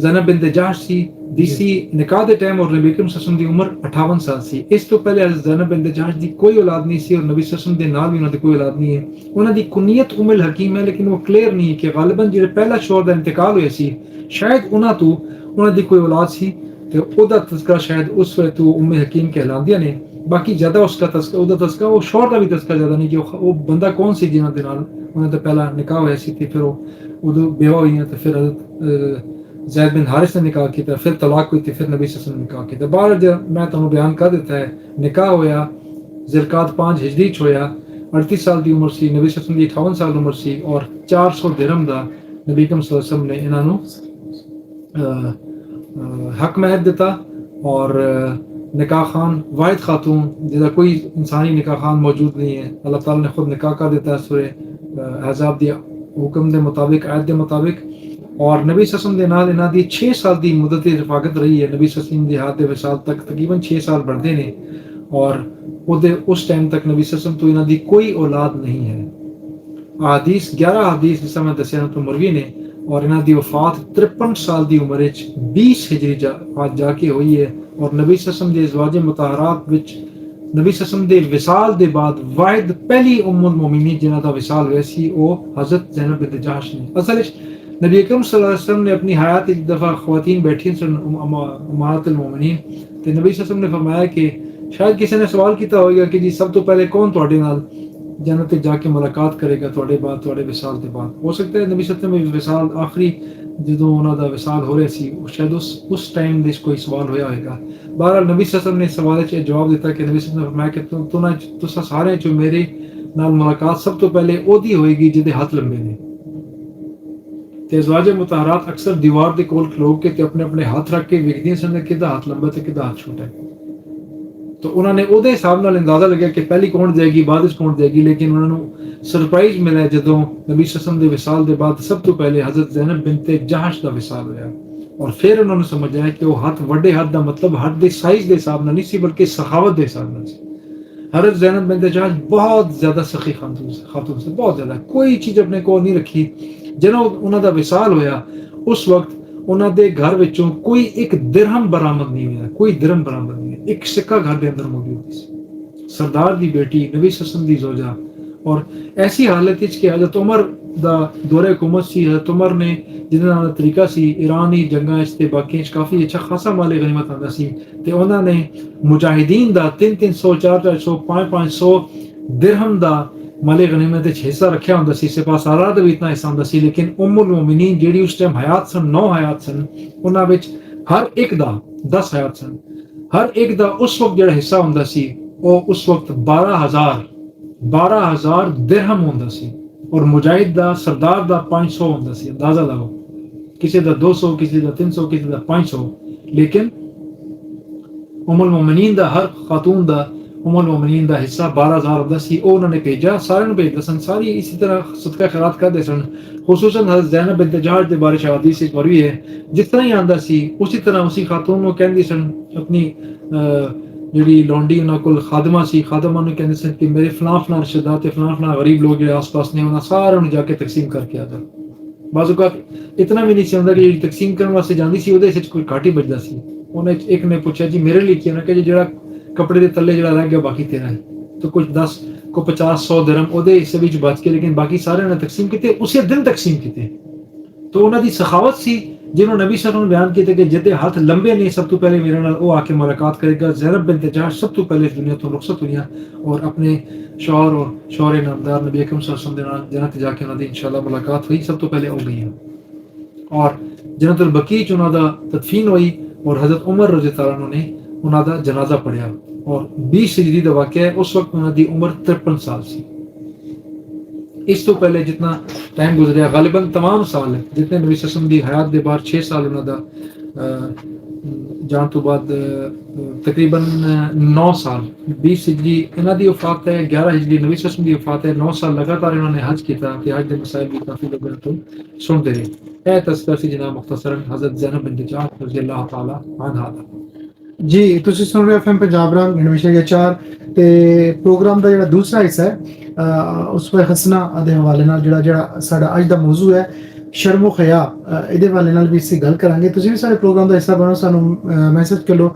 زینب بنت جہش سی دی سی نکاح دے ٹائم اور نبی اکرم صلی اللہ علیہ وسلم دی عمر 58 سال سی اس تو پہلے حضرت زینب بنت جہش دی کوئی اولاد نہیں سی اور نبی صلی اللہ علیہ وسلم دے نال بھی انہاں دی کوئی اولاد نہیں ہے انہاں دی کنیت ام الحکیم ہے لیکن وہ کلیئر نہیں ہے کہ غالباً جڑے پہلا شوہر دا انتقال ہویا سی شاید انہاں دی کوئی اولاد سی تے او دا تذکرہ شاید اس وقت تو ام حکیم کہلاندیاں نے باقی زیادہ اس کا تذکرہ او دا تذکرہ وہ شوہر دا بھی تذکرہ زیادہ نہیں کہ وہ بندہ کون سی جنہاں دے نال انہاں دا پہلا نکاح ہویا سی تے پھر وہ بیوہ ہوئیاں تے پھر حضرت زید بن حارث نے نکاح کیا پھر طلاق ہوئی تھی پھر نبی صلی اللہ علیہ وسلم نے نکاح کیا بار میں تمہیں بیان کر دیتا ہے نکاح ہویا ذوالقعدہ 5 ہجری چ ہویا 38 سال دی عمر سی نبی صلی اللہ علیہ وسلم دی 58 سال عمر سی اور 400 درہم دا نبی صلی اللہ علیہ وسلم نے انہاں نو حق مہر دیتا اور نکاح خان واحد خاتون جہاں کوئی انسانی نکاح خان موجود نہیں ہے اللہ تعالیٰ نے خود نکاح کر دیتا ہے سورہ احزاب دی حکم دے مطابق آیت دے مطابق اور نبی صلی اللہ علیہ وسلم دے نال انہاں دی 6 سال دی مدت رفاقت رہی ہے نبی صلی اللہ علیہ وسلم دی حیات دے وصال تک تقریباً 6 سال بڑھدے نے اور اس ٹائم تک نبی صلی اللہ علیہ وسلم تو انہاں دی کوئی اولاد نہیں ہے احادیث 11 حدیث جس میں دسیا تو مروی نے اور انہاں دی وفات 53 سال دی عمر وچ 20 ہجری جا کے ہوئی ہے اور نبی صلی اللہ علیہ وسلم دے ازواج مطہرات وچ نبی صلی اللہ علیہ وسلم دے وصال دے بعد واحد پہلی ام المومنین جنہاں دا وصال ہویا سی وہ حضرت زینب بنت جہش نے اصل وچ نبی اکرم صلی اللہ علیہ وسلم نے اپنی حیات ایک دفعہ خواتین بیٹھی سن امہات المومنین تے نبی صلی اللہ علیہ وسلم نے فرمایا کہ شاید کسی نے سوال کیتا ہوگا کہ جی سب تو پہلے کون تواڈے نال جنت جا کے ملاقات کرے گا تواڈے بعد تواڈے وصال دے بعد. ہو سکتا ہے نبی صلی اللہ علیہ وسلم وصال آخری جدوں انہاں دا وصال ہو رہا سی شاید اس ٹائم دے کوئی سوال ہویا ہوئے گا. بہرحال نبی صلی اللہ علیہ وسلم نے سوال وچ جواب دیتا کہ نبی صلی اللہ علیہ وسلم نے فرمایا کہ تساں سارے جو میرے نال ملاقات سب تو پہلے اودی ہوئے گی جدے ہاتھ لمبے نے. تے ازواج مطہرات اکثر دیوار دے کول کھلو کے تے اپنے اپنے ہاتھ رکھ کے ویکھدیاں سن کہ کدا ہاتھ لمبا تے کدا ہاتھ چھوٹا ہے. تو انہوں نے اودے حساب نال اندازہ لگیا کہ پہلی کون جائے گی بعد اس کون جائے گی. لیکن انہوں نے سرپرائز ملا جدوں نبی صلی اللہ علیہ وسلم دے وصال دے بعد سب تو پہلے حضرت زینب بنت جہش دا وصال ہویا. اور پھر انہوں نے سمجھا کہ وہ ہاتھ وڈے ہاتھ دا مطلب ہاتھ دے سائز دے حساب نال نہیں سی بلکہ سخاوت دے حساب نال سی. حضرت زینب بنت جہش بہت زیادہ سخی خاتون سے, بہت زیادہ کوئی چیز اپنے کو نہیں رکھی. جنہوں انہوں دا وصال ہویا اس وقت انہوں دے گھر وچوں کوئی ایک درہم برآمد نہیں ہوا, کوئی درہم برآمد نہیں, ایک سکہ گھر دے اندر موجود سی. سردار دی بیٹی نبی صلی اللہ علیہ وسلم دی زوجہ, اور ایسی حالت وچ کہ حضرت عمر دا دور حکومت سی. حضرت عمر نے جنہاں دا طریقہ سی ایرانی جنگاں وچ تے باقی کافی اچھا خاصا مال غنیمت آندا سی تے انہاں نے مجاہدین دا 300 400 500 درہم دا مال غنیمت وچ حصہ رکھیا ہوندا سی. سپاہ سالار دا بھی اتنا حصہ ہوندا سی. لیکن ام المومنین جیڑی اس ٹائم حیات سن 9 حیات سن انہاں وچ ہر ایک دا 10 حیات سن, ہر ایک دا اس وقت جڑا حصہ ہوندا سی وہ اس وقت 12,000 درہم ہوندا سی. اور مجاہد دا سردار دا 500 ہوندا سی. اندازہ لاؤ, کسی دا 200 کسی دا 300 کسی دا 500. لیکن ام المومنین دا ہر خاتون دا ام المومنین دا حصہ 12,000 ہوندا سی. او انہوں نے بھیجا, سارے نے بھیجا سن, ساری اسی طرح صدقہ خیرات کردے سن. خصوصاً حضرت زینب بنت جہش دے بارے حدیث وچ مروی ہے جس طرح ہی آندا سی اسی طرح اسی خاتون نو کہندی سن اپنی جڑی لونڈی انہاں کول خادمہ سی, خادمہ نو کہندے سن کہ میرے فلاں فلاں رشتہ دار تے فلاں فلاں غریب لوگ جڑے آس پاس نے انہاں سارے نو جا کے تقسیم کر کے آ جا. بعض اوقات اتنا بھی نہیں سی ہوندا کہ تقسیم کرن واسطے جاندی سی اودے وچ کوئی گھاٹ ہی بچدا سی. انہیں ایک نے پوچھا جی میرے لیے کیا, کہ جڑا کپڑے دے تلے جڑا رہ گیا باقی تیرا ہے. تو کچھ 10 کو 50 100 درہم اودے حصے وچ بچ کے, لیکن باقی سارے نے تقسیم کیتے, اسی دن تقسیم کیتے. تو انہاں دی سخاوت سی جنہوں نبی صلی اللہ علیہ وسلم نے بیان کیتے کہ جدے ہاتھ لمبے نہیں سب تو پہلے میرے نال او آ کے ملاقات کرے گا. زینب بنت جہش سب تو پہلے دنیا تو رخصت ہوئی اور اپنے شوہر اور شوہر نامدار نبی اکرم صلی اللہ علیہ وسلم دے نال جنت جا کے انہاں دی انشاءاللہ ملاقات ہوئی. سب تو پہلے او گئی اور جنت البقیع چ انہاں دا تدفین ہوئی اور حضرت عمر رضی اللہ عنہ نے انہاں دا جنازہ پڑھیا. اور 20 ہجری دا واقعہ ہے, اس وقت انہاں دی عمر 53 سال سی. اس تو پہلے جتنا ٹائم گزریا غالباً تمام سال جتنے نبی صلی اللہ علیہ وسلم دی حیات دے بعد 6 سال انہاں دا جان تو بعد تقریباً 9 سال 20 ہجری انہاں دی وفات ہے, 11 ہجری نبی صلی اللہ علیہ وسلم دی وفات ہے. 9 سال لگاتار انہوں نے حج کیتا کہ حج دے مسائل بھی کافی لوگوں تو سنتے رہے. اے تذکرہ سی جناب مختصراً حضرت زینب بنت جہش رضی اللہ تعالی عنہا. جی تسی سن رہے FM پنجاب رنگ 99.4 تے پروگرام دا جڑا دوسرا حصہ ہے اس پہ حسنہ دے حوالے نال جڑا ساڈا اج دا موضوع ہے شرم و حیا, ادے حوالے نال بھی اسی گل کرانگے. تسی بھی سارے پروگرام دا حصہ بنو, سانو میسج کرو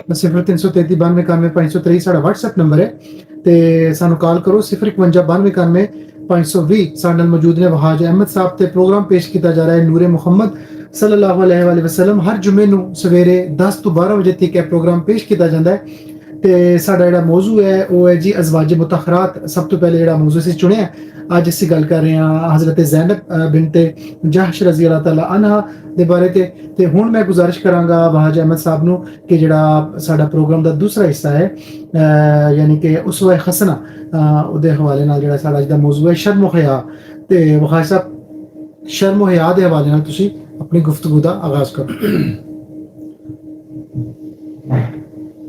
0333 92 523 ساڈا واٹس ایپ نمبر ہے تے سانو کال کرو 051 92 520. ساڈے نال موجود نے وہاج احمد صاحب تے پروگرام پیش کیتا جا رہا ہے نور محمد صلی اللہ علیہ وآلہ وسلم. ہر جمعے نو سویرے 10 تو 12 بجے تک یہ پروگرام پیش کیتا جاتا ہے تے ساڈا جڑا موضوع ہے وہ ہے جی ازواج مطہرات. سب تو پہلے جڑا موضوع سے چنیا اج اسی گل کر رہے ہیں حضرت زینب بنت جہش رضی اللہ تعالی عنہا دے بارے تے ہن میں گزارش کراں گا وہاج احمد صاحب نو کہ جڑا ساڈا پروگرام دا دوسرا حصہ ہے یعنی کہ اسوہ حسنہ دے حوالے نال جڑا ساڈا اج دا موضوع ہے شرم و حیا. تے وہاج صاحب شرم و حیا دے حوالے نال تسی اپنی گفتگو دا آغاز کرو.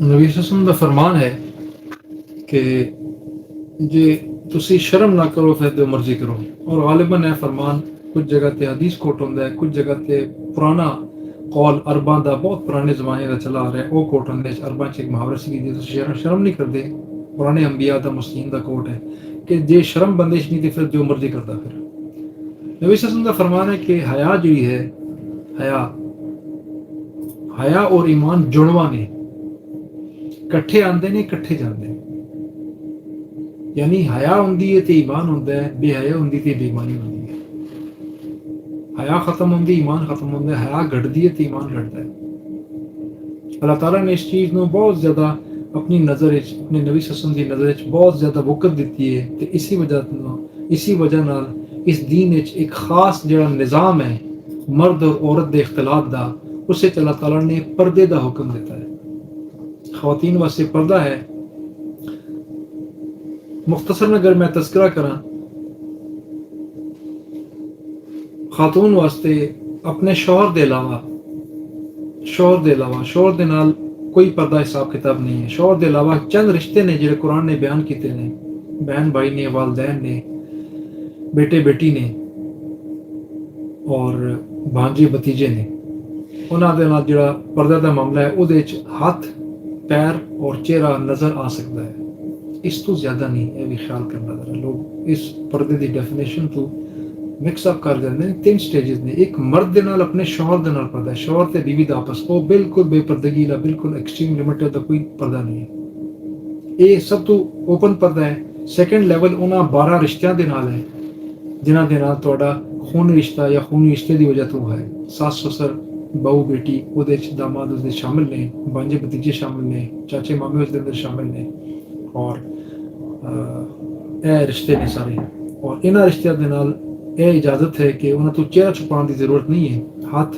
نبی صلی اللہ علیہ وسلم دا فرمان ہے کہ جے تسی شرم نہ کرو پھر جو مرضی کرو. اور غالباً یہ فرمان کچھ جگہ تے حدیث کوٹ ہوندا ہے, کچھ جگہ تے پرانا قول عرباں دا بہت پرانے زمانے دا چلا آ رہا ہے او کوٹ ہوندا ہے. عرباں چ ایک محاورہ سی کہ تسی شرم نہیں کردے, پرانے انبیاء دا مسلمین دا کوٹ ہے کہ جے شرم بندے چ نہیں تے پھر جو مرضی کردا. پھر نبی صلی اللہ علیہ وسلم کا فرمان ہے کہ حیا جو ہے حیا اور ایمان جڑواں نے, کٹھے آندے نے کٹھے جاندے نے. یعنی حیا ہوندی ہے تے ایمان ہوندا ہے, بے حیا ہوندی تے بے ایمانی ہوندی ہے. حیا ختم ہوندی ایمان ختم ہوندا ہے، حیا گھٹدی ہے تو ایمان گھٹدا ہے۔ اللہ تعالیٰ نے اس چیز نو بہت زیادہ اپنی نظر اپنے نبی صلی اللہ علیہ وسلم کی نظر بہت زیادہ وقت دیتی ہے، تو اسی وجہ نال اس دین ایک خاص جڑا نظام ہے مرد اور عورت دے اختلاط دا، اسے اللہ تعالیٰ نے پردے دا حکم دیتا ہے۔ خواتین واسطے پردہ ہے۔ مختصر اگر میں تذکرہ کراں، خاتون واسطے اپنے شوہر دے علاوہ شوہر دے نال کوئی پردہ حساب کتاب نہیں ہے۔ شوہر دے علاوہ چند رشتے نے جڑے قرآن نے بیان کیتے نے، بہن بھائی نے، والدین نے، بیٹے بیٹی نے اور بھانجے بتیجے نے، انہاں دے نال جڑا پردہ دا معاملہ ہے اودے وچ ہاتھ، پیر اور چہرہ نظر آ سکتا ہے، اس تو زیادہ نہیں۔ یہ بھی خیال کرنا ذرا، لوگ اس پردے دی ڈیفینیشن تو مکس اپ کر دیندے ہیں۔ 3 سٹیجز نے۔ ایک مرد دے نال اپنے شوہر دے نال پردہ ہے، شوہر تے بیوی دا آپس، وہ بالکل بے پردگی دا، بالکل ایکسٹریم لمٹ دا کوئی پردہ نہیں ہے، یہ سب تو اوپن پردہ ہے۔ سیکنڈ لیول انہاں 12 رشتیاں دے نال ہے جنہاں دے نال تہاڈا خونی رشتہ یا خونی رشتے دی وجہ تو ہے، ساس سسر، بہو بیٹی، اودے وچ داماد اس دے شامل نے، بانجے بتیجے شامل نے، چاچے مامے اس دے اندر شامل نے، اور اے رشتے نے سارے۔ اور انہاں رشتیاں دے نال یہ اجازت ہے کہ انہاں تو چہرہ چھپان دی ضرورت نہیں ہے، ہاتھ،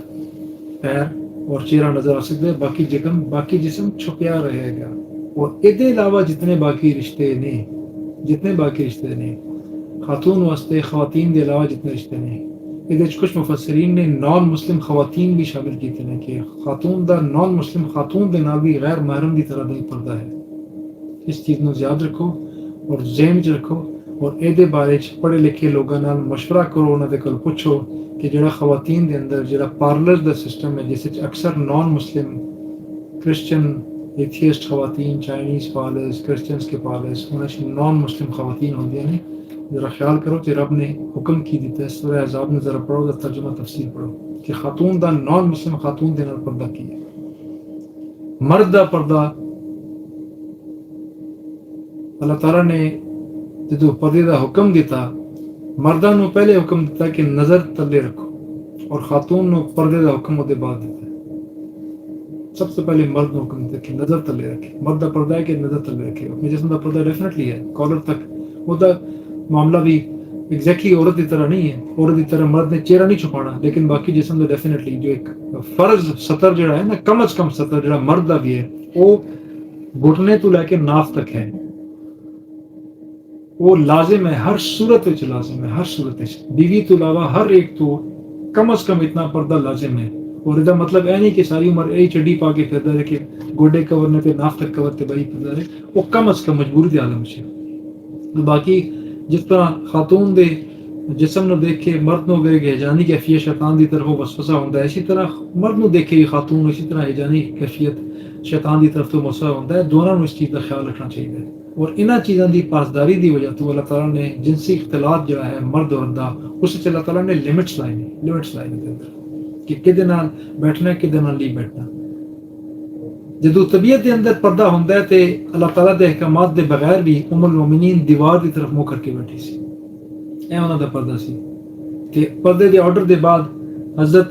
پیر اور چہرہ نظر آ سکتا ہے، باقی جسم چھپیا رہے گا۔ اور اس علاوہ جتنے باقی رشتے نے خاتون واسطے، خواتین دے علاوہ جتنے رشتے نے، یہ کچھ مفسرین نے نان مسلم خواتین بھی شامل کیتے ہیں کہ خاتون دا نان مسلم خاتون دے نال بھی غیر محرم دی طرح نہیں پردہ ہے۔ اس چیز نو یاد رکھو اور ذہن وچ رکھو، اور یہ بارے پڑھے لکھے لوگوں نال مشورہ کرو، انہوں دے کول پوچھو کہ جڑا خواتین دے اندر جڑا پارلر دا سسٹم ہے، جس اکثر نان مسلم کرسچن ایتھیسٹ خواتین، چائنیز پارلرز، کرسچنز کے پارلرز، انہیں نان مسلم خواتین ہوندی ہیں، ذرا خیال کرو کہ رب نے حکم کی دیتا ہے۔ سورہ احزاب نے ذرا پڑھو، ذرا ترجمہ تفسیر پڑھو کہ خاتون دا نان مسلم خاتون دے نال پردہ کی ہے۔ مرد دا پردہ اللہ تعالیٰ نے جدو پردے دا حکم دیتا، مرداں نو پہلے حکم دیتا کہ نظر تلے رکھو، اور خاتون نو پردے دا حکم دے بعد دیتا ہے۔ سب سے پہلے مرد نو حکم دیتا کہ نظر تلے رکھے۔ مرد دا پردہ ہے کہ نظر تلے رکھے، اپنے جسم دا پردہ ڈیفینیٹلی ہے، کالر تک۔ وہ دا معاملہ بھی ایگزیکٹلی عورت کی طرح نہیں ہے، عورت کی طرح مرد نے چہرہ نہیں چھپانا، لیکن باقی جسم دا ڈیفینیٹلی جو ایک فرض سطر جڑا ہے نا، کم از کم سطر جڑا مرد دا بھی ہے، وہ گھٹنے تو لے کے ناف تک ہے، وہ لازم ہے، ہر صورت وچ لازم ہے، ہر صورت وچ۔ بیوی تو علاوہ ہر ایک تو کم از کم اتنا پردہ لازم ہے۔ اور اس کا مطلب یہ نہیں کہ ساری عمر یہی چڈی پا کے پھردا رہے کہ گوڈے کور نے تے ناف تک کور تے بھائی پھردا رہے، وہ کم از کم مجبوری دے عالم وچ۔ باقی جس طرح خاتون دے جسم نو دیکھ کے مرد نو کہ ہیجانی کیفیت شیطان دی طرف وسوسہ ہوندا ہے، اسی طرح مرد نو دیکھے خاتون اسی طرح ہیجانی کیفیت شیطان دی طرف تو وسوسہ ہوندا ہے۔ دونوں نو اس چیز کا خیال رکھنا چاہیے، اور انہاں چیزاں دی پاسداری دی وجہ تو اللہ تعالیٰ نے جنسی اختلاط جڑا ہے مرد اور دا، اس وچ اللہ تعالیٰ نے لمٹس لائے نے کہ کدے نال بیٹھنا ہے، کدے نال نہیں بیٹھنا۔ جدو طبیعت دے اندر پردہ ہوندا ہے تے اللہ تعالیٰ دے احکامات دے بغیر بھی ام المومنین دیوار دی طرف منہ کر کے بیٹھی سی، اے انہاں دا پردہ سی۔ کہ پردے دے آرڈر دے بعد حضرت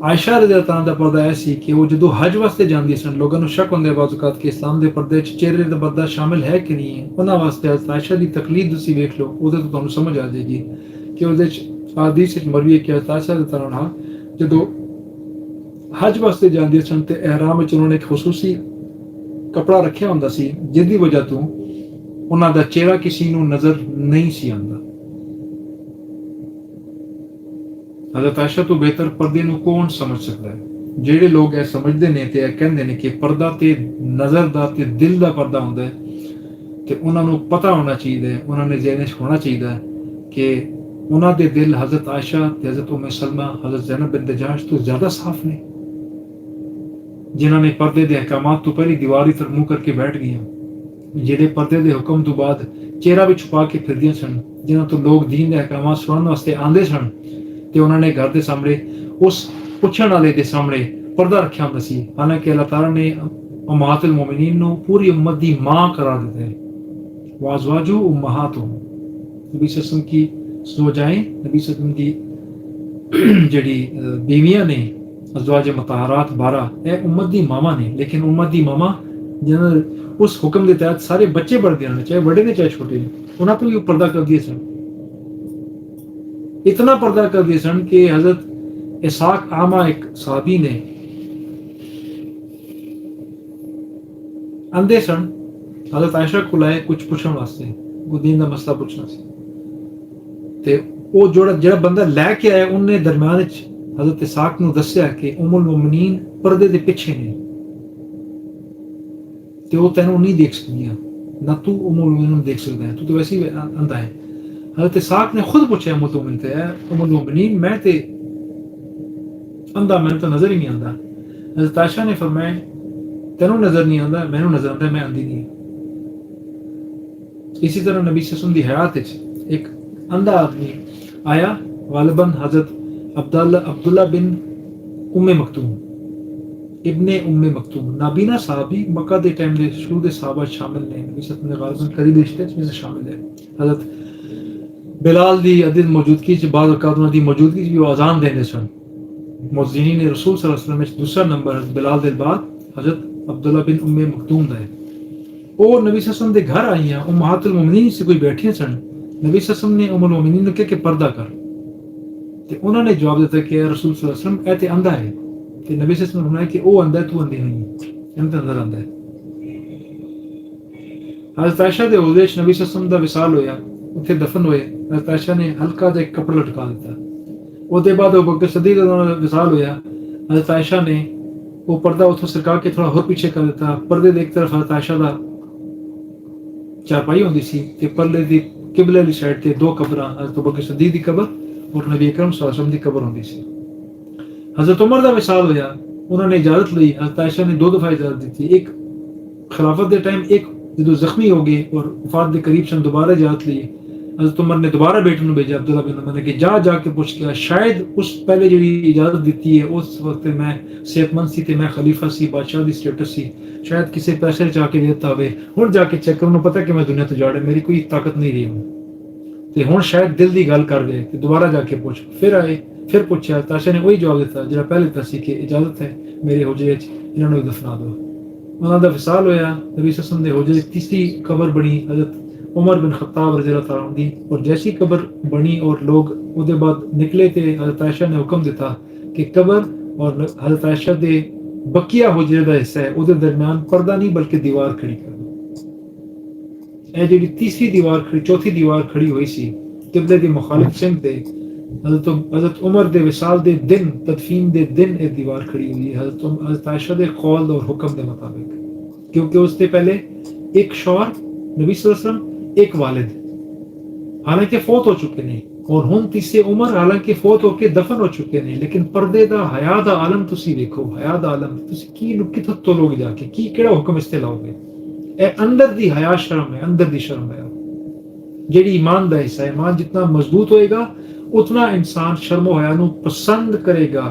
عائشہ رضی اللہ عنہ دا پردہ ایسی کہ وہ جدو حج واسطے جاندی سن، لوگوں کو شک ہوندے بعض اوقات کہ اسلام دے پردے وچ چہرے دا پردہ شامل ہے کہ نہیں ہے، انہاں واسطے حضرت عائشہ دی تقلید تسی ویکھ لو، اودے تو تانوں سمجھ آ جائے گی کہ اودے وچ حدیث وچ مروی ہے کہ حضرت عائشہ رضی اللہ عنہ جدو حج واسطے جاندی سن تے احرام وچ انہوں نے ایک خصوصی کپڑا رکھیا ہوندا سی جس دی وجہ تو انہاں دا چہرہ کسی نو نظر نہیں سی آندا۔ حضرت عائشہ تو بہتر پردے نو کون سمجھ سکتا ہے؟ جہے لوگ یہ سمجھتے ہیں تے کہندے نے کہ پردہ تے نظر دا تے دل دا پردہ ہوندا ہے، تے انہاں نو پتہ ہونا چاہیے، انہاں نے ذہن وچ ہونا چاہیے کہ انہاں دے دل حضرت عائشہ تے حضرت ام سلمہ، حضرت زینب بنت جحش تو زیادہ صاف نے، جنہاں نے پردے دے احکامات تو پہلی دیواری تر منہ کر کے بیٹھ گئے ہیں، جہے پردے دے حکم تو بعد چہرہ بھی چھپا کے پھردیاں سن، جنہاں تو لوگ دین دے احکامات سنن واسطے آندے سن، تے انہوں نے گھر دے سامنے اس پوچھن والے دے سامنے پردہ رکھیا ہوندا سی، حالانکہ اللہ تعالیٰ نے امہات المومنین نو پوری امت دی ماں قرار دیتا ہے۔ وازواجو امہاتہم، نبی صلی اللہ علیہ وسلم کی زوجائیں، نبی صلی اللہ علیہ وسلم کی جڑی بیویاں نے ازواج مطہرات 12 اے امت دی ماما نے، لیکن امت دی ماما جنہاں اس حکم کے تحت سارے بچے بڑھتے ہیں، چاہے بڑے نے چاہے چھوٹے نے، انہاں تو یہ پردہ کر دیے سن، اتنا پردہ کر دیے سن کہ حضرت اسحاق عامہ ایک صحابی نے اندھے سن، حضرت عائشہ کو لائے کچھ پوچھنے واسطے، وہ دین کا مسئلہ پوچھنا سی، تے وہ جڑا بندہ لے کے آیا ان نے درمیان حضرت اسحاق نو دسیا کہ ام المومنین پردے دے پیچھے نے، تے وہ تینوں نہیں دیکھ سکدیاں، نہ تو ام المومنین دیکھ سکدا ہے، تو ویسے ہی اندھا ہے۔ حضرت اسحاق نے خود پوچھا ام المومنین تے، ام المومنین میں تے اندھا، میں تو نظر ہی نہیں آندا۔ حضرت عائشہ نے فرمایا تینوں نظر نہیں آندا، مینوں نظر آندا، میں اندھی نہیں۔ اسی طرح نبی صلی اللہ علیہ وسلم دی حیات وچ ایک اندھا آدمی آیا، غالباً حضرت عبداللہ بن ام مکتوم، ابن ام مکتوم، نابینا صحابی، مکہ دے ٹائم دے شروع دے صحابہ شامل نے، نبی صلی اللہ علیہ وسلم نے غالباً قریبی رشتے میں سے شامل ہے۔ حضرت بلال دی عدد موجودگی چ بعض اوقات انہاں دی موجودگی چ بھی اذان دیندے سن، مؤذنین رسول صلی اللہ علیہ وسلم وچ دوسرا نمبر حضرت بلال دے بعد حضرت عبداللہ بن ام مکتوم دا ہے۔ وہ نبی صلی اللہ علیہ وسلم دے گھر آئیاں، امہات المومنین سے کوئی بیٹھیاں سن، نبی صلی اللہ علیہ وسلم نے ام المومنین نے کہا کہ پردہ کر، تے انہوں نے جواب دیتا کہ اے رسول صلی اللہ علیہ وسلم اے تے اندھا ہے، تے نبی صلی اللہ علیہ وسلم نے فرمایا کہ او اندھا ہے، تو اندھی نہیں ہے، انت اندر اندھا ہے۔ حضرت عائشہ دے عہدے وچ نبی صلی اللہ علیہ وسلم دا وصال ہویا، اتنے دفن ہوئے، حضرت عائشہ نے ہلکا جا ایک کپڑا لٹکا دیتا، وہ دے بعد ابو بکر صدیق دا وصال ہویا، حضرت عائشہ نے وہ پردہ اتوں سرکا کے تھوڑا اور پیچھے کر دیتا، پردے دے ایک طرف حضرت عائشہ دا چارپائی ہوندی سی، تے پرلے دی قبلے والی سائڈ تے دو قبراں، حضرت ابو بکر صدیق دی قبر اور نبی اکرم صلی اللہ علیہ وسلم دی قبر ہوندی سی۔ حضرت عمر دا وصال ہویا، انہوں نے اجازت لی، حضرت عائشہ نے 2 دفعہ اجازت دی تھی، ایک خلافت دے ٹائم، ایک جدو زخمی ہو گئے اور وفات دے قریب سن دوبارہ اجازت لی، حضرت عمر نے دوبارہ بیٹے نو بھیجا عبداللہ بن عمر نے کہ جا کے پوچھ کے شاید اس پہلے جڑی اجازت دیتی ہے اس وقت میں صحت مند سی تے میں خلیفہ سی، بادشاہ دی سٹیٹس سی، شاید کسی پیسے چاہ کے دیتا ہوئے، ہن جا کے چیک کروں پتہ کہ میں دنیا تو جاڑے، میری کوئی طاقت نہیں رہی ہوں، تے ہن شاید دل دی گل کر لے، تے دوبارہ جا کے پوچھ، پھر آئے، پھر پوچھا، تاشا نے وہی جواب دیتا جڑا پہلے دیتا سی کہ اجازت ہے میرے حجرے وچ، انہاں نوں دفنا دو۔ انہاں دا وصال ہویا، نبی صلی اللہ علیہ وسلم دے حجرے تیسری قبر بنی حضرت عمر بن خطاب رضی اللہ تعالیٰ عنہ دی، اور جیسی قبر بنی اور لوگ او دے بعد نکلے تے حضرت عائشہ نے حکم دیتا کہ قبر اور حضرت عائشہ دے بقیہ حجرے دا حصہ ہے او دے درمیان پردہ نہیں بلکہ دیوار کھڑی کر دو۔ اے جڑی تیسری دیوار کھڑی، چوتھی دیوار کھڑی ہوئی سی قبلے دی مخالف سمت تے، حضرت عمر دے وصال دے دن، تدفین دے دن اے دیوار کھڑی ہوئی ہے حضرت عائشہ دے قول اور حکم دے مطابق، کیونکہ اس سے پہلے ایک شوہر نبی صلی اللہ علیہ وسلم، ایک والد حالانکہ فوت ہو چکے ہیں، اور ہن تیسرے عمر حالانکہ فوت ہو کے دفن ہو چکے ہیں، لیکن پردے دا حیا دا عالم تسی دیکھو، حیا دا عالم تسی کی کتھوں تولو گے، جا کے کی کیڑا حکم اس تے لاؤ گے؟ اے اندر دی حیا شرم ہے، اندر دی شرم ہے جیڑی ایمان دا حصہ ہے۔ ایمان جتنا مضبوط ہوئے گا اتنا انسان شرم و حیا نو پسند کرے گا،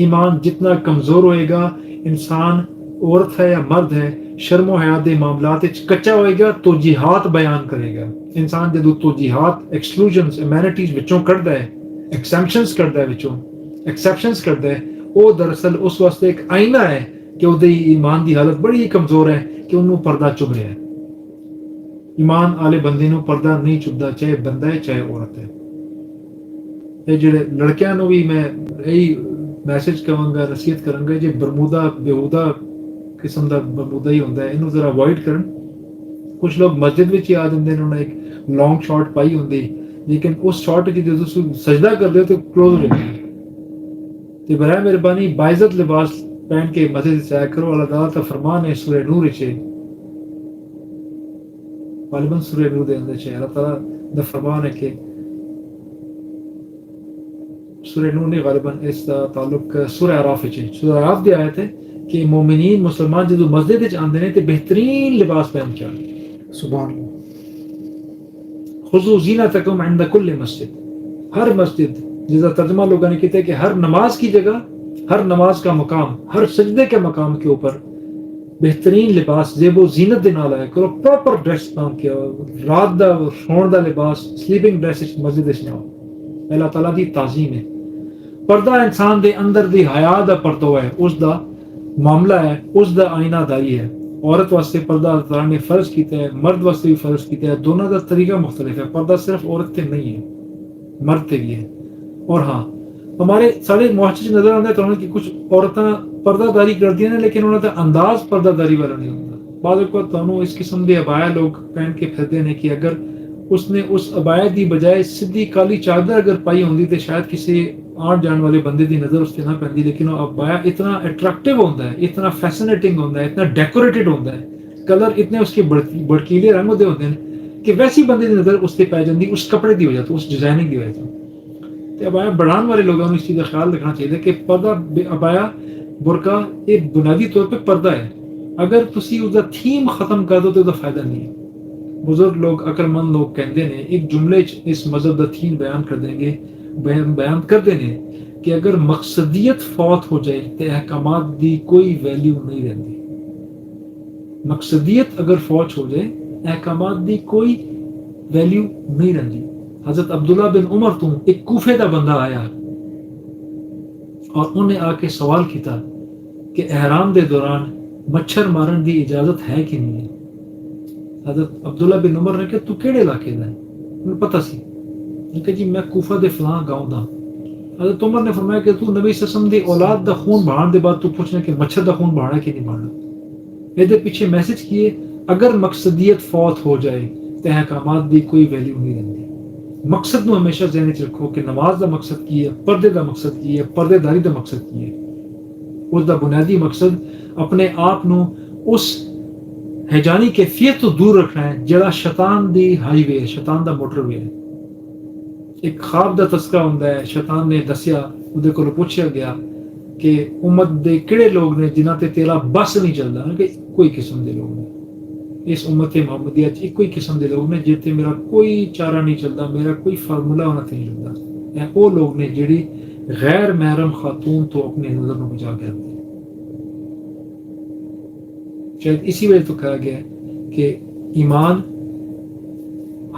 ایمان جتنا کمزور ہوئے گا، انسان عورت ہے یا مرد ہے شرم و حیا دے معاملات وچ کچا ہوئے گا، توجیہات بیان کرے گا۔ انسان جدو توجیہات، ایکسکلوژنز، ایمینٹیز وچوں کڈدا ہے، ایکسیمپشنز کڈدا ہے وچوں، ایکسیپشنز کڈدا ہے، او دراصل اس واسطے ایک آئینہ ہے کہ او دی ایمان دی حالت بڑی کمزور ہے کہ انہوں پردہ چبھ رہا ہے۔ ایمان آلے بندے نو پردہ نہیں چبھدا، چاہے بندہ ہے چاہے عورت ہے۔ یہ جڑے لڑکیاں نو بھی میں یہی میسج کراں گا، نصیحت کراں گا، جے برمودا بےہودہ قسم دا برمودا ہی ہوندا ہے، انہوں ذرا اوائڈ کرن۔ کچھ لوگ مسجد وچ ہی آ جاندے نے، انہوں نے ایک لانگ شارٹ پائی ہوندی، لیکن اس شارٹ کی جدو سجدہ کر دے تو کلوز ہو جاتی ہے۔ تو برائے مہربانی باعزت لباس پہن کے مسجد سے آیا کرو۔ اللہ تعالیٰ کا فرمان ہے سورہ نور وچ، غالباً سورہ نور دے اندر اللہ تعالیٰ دا فرمان ہے کہ سورہ نور نے غالباً اس دا تعلق سورہ اعراف وچ ہے، سورہ اعراف دی آیت ہے کہ مومنین مسلمان جدو مسجد وچ آندے نے تے بہترین لباس پہن کے آندے۔ سبحان اللہ۔ خذوا زینتکم عند کل مسجد، ہر مسجد جس کا ترجمہ لوگوں نے کیا ہے کہ ہر نماز کی جگہ، ہر نماز کا مقام، ہر سجدے کے مقام کے اوپر بہترین لباس زیب و زینت دے نال آیا کرو، پراپر ڈریس پہن کے آؤ، رات دا سون دا لباس، سلیپنگ ڈریس مسجد وچ نہ آؤ، اللہ تعالیٰ دی تعظیم ہے۔ پردہ انسان دے اندر دی حیا دا پرتو ہے، اس دا معاملہ ہے، اس دا آئینہ داری ہے. عورت واسطے پردہ اللہ تعالیٰ نے فرض کیتا ہے، مرد واسطے بھی فرض کیتا ہے. دونوں دا طریقہ مختلف ہے. پردہ صرف عورت تے نہیں ہے، مرد تے بھی ہے. اور ہاں ہمارے سارے معاشرے نظر آتا ہے تو کہ کچھ عورتیں پردہ داری کرتی ہیں لیکن انہوں کا انداز پردہ داری والا نہیں ہوتا. بعض اوقات تو اس قسم کے ابایا لوگ پہن کے پھرتے ہیں کہ اگر اس نے اس ابایا دی بجائے سیدھی کالی چادر اگر پائی ہوندی تو شاید کسی آن جان والے بندے دی نظر اس سے نہ پہنتی. لیکن وہ ابایا اتنا اٹریکٹیو ہوتا ہے، اتنا فیسنیٹنگ ہوتا ہے، اتنا ڈیکوریٹڈ ہوتا ہے، کلر اتنے اس کے بڑکیلے رنگ ہوتے ہوتے ہیں کہ ویسی بندے دی نظر اس سے پی جاتی اس کپڑے دی وجہ تو، اس ڈیزائننگ کی وجہ سے. ابایا بڑھان والے لوگوں نے اس چیز کا خیال رکھنا چاہیے کہ پردہ ابایا برقع یہ بنیادی طور پہ پردہ ہے. اگر تسی اس کا تھیم ختم کر دو تو اس کا فائدہ نہیں ہے. بزرگ لوگ عقل مند لوگ کہتے ہیں ایک جملے اس مذہب کا تھیم بیان کر دیں گے، بیان کر دیں گے کہ اگر مقصدیت فوت ہو جائے تو احکامات دی کوئی ویلیو نہیں رہتی. مقصدیت اگر فوت ہو جائے احکامات دی کوئی ویلیو نہیں رہتی. حضرت عبداللہ بن عمر تو ایک کوفے دا بندہ آیا اور انہیں آ کے سوال کیتا کہ احرام دے دوران مچھر مارن دی اجازت ہے کہ نہیں ہے. حضرت عبداللہ بن عمر نے کہا تو کیڑے علاقے دا ہے؟ انہیں پتہ سی. انہوں نے کہا جی میں کوفہ دے فلاں گاؤں دا. حضرت عمر نے فرمایا کہ تو نبی صلی اللہ علیہ وسلم دی اولاد دا خون بہان دے بعد تو پوچھنا کہ مچھر دا خون بہانا کہ نہیں بہانا. میرے پیچھے میسج کیے اگر مقصدیت فوت ہو جائے تو احکامات دی کوئی ویلیو نہیں رہتی. مقصد نو ہمیشہ ذہن وچ رکھو کہ نماز دا مقصد کی ہے، پردے دا مقصد کی ہے، پردے داری دا مقصد کی ہے. اس دا بنیادی مقصد اپنے آپ نو اس ہیجانی کیفیت تو دور رکھنا ہے جڑا شیطان دی ہائی وے ہے، شیطان دا موٹر وے ہے. ایک خواب دا تذکرہ ہوندا ہے، شیطان نے دسیا، اودے کولوں پوچھا گیا کہ امت دے کیڑے لوگ نے جنہاں تے تیرا بس نہیں چلدا. کہ کوئی قسم دے لوگ نے اس امت محمدیہ چ کوئی قسم دے لوگ نے جتے میرا کوئی چارہ نہیں چلتا، میرا کوئی فارمولہ ہونا نہیں چلتا. وہ لوگ نے جڑی غیر محرم خاتون تو اپنی نظر میں بچا کے رکھتے. شاید اسی وجہ تو کہا گیا کہ ایمان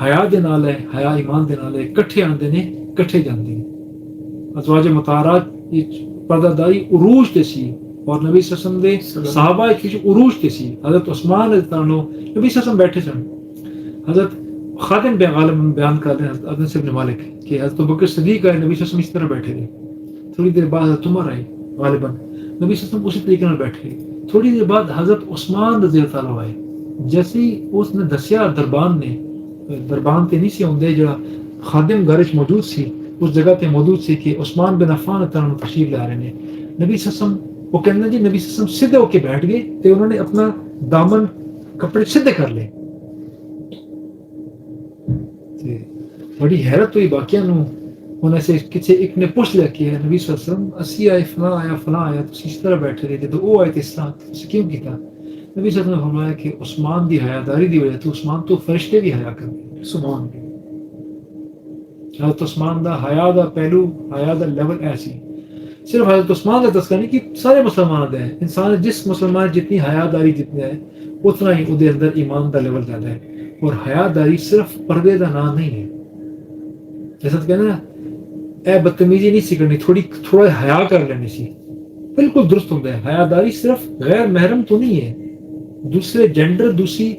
حیا دے نال ہے، حیا ایمان دے نال ہے، کٹھے آندے نے کٹھے جاندے نے. ازواج مطہرات پردہ داری عروج تے سی اور نبی صلی اللہ علیہ وسلم دے صحابہ کی عروج تے سی. حضرت عثمان رضی اللہ عنہ نبی صلی اللہ علیہ وسلم بیٹھے سن. حضرت خادم بن غالب بیان کر رہے ہیں حضرت انس بن مالک کہ حضرت ابوبکر صدیق آئے، نبی صلی اللہ علیہ وسلم اس طرح بیٹھے رہے. تھوڑی دیر بعد حضرت عمر آئے غالباً، نبی صلی اللہ علیہ وسلم اسی طریقے سے بیٹھے. تھوڑی دیر بعد حضرت عثمان رضی اللہ عنہ آئے. جیسے ہی اس نے دسیا دربان نے، دربان تے نہیں سی ہوندے جڑا خادم گھر وچ موجود سی اس جگہ تے موجود سی کہ عثمان بن عفان تعالیٰ تشریف لا رہے ہیں. نبی صلی اللہ علیہ وسلم وہ کہنا جی نبی صلی اللہ علیہ وسلم سیدھے ہو کے بیٹھ گئے تے انہوں نے اپنا دامن کپڑے سیدھے کر لے. بڑی حیرت ہوئی باقیہ نو. انہیں سے کسی ایک نے پوچھ لیا کہ نبی صلی اللہ علیہ وسلم اسی آئے فلاں آیا فلاں آیا تو اس طرح بیٹھے رہے تو وہ آئے تھے اس طرح اسے کیوں کیتا؟ نبی صلی اللہ علیہ وسلم نے فرمایا کہ عثمان دی حیاداری دی وجہ تو عثمان تو فرشتے بھی حیا کرتے. سبحان اللہ. حضرت عثمان دا حیا دا پہلو، حیا دا لیول ایسی صرف حضرت عثمان کا تذکرہ نہیں کہ سارے مسلمان دے ہیں. انسان جس مسلمان جتنی حیاداری جتنے ہے اتنا ہی وہ اندر ایمان دا لیول زیادہ ہے. اور حیاداری صرف پردے دا نام نہیں ہے. جیسا کہنا نا اے بدتمیزی نہیں سی کرنی، تھوڑا حیا کر لینی سی، بالکل درست ہوتا ہے. حیاداری صرف غیر محرم تو نہیں ہے، دوسرے جینڈر، دوسری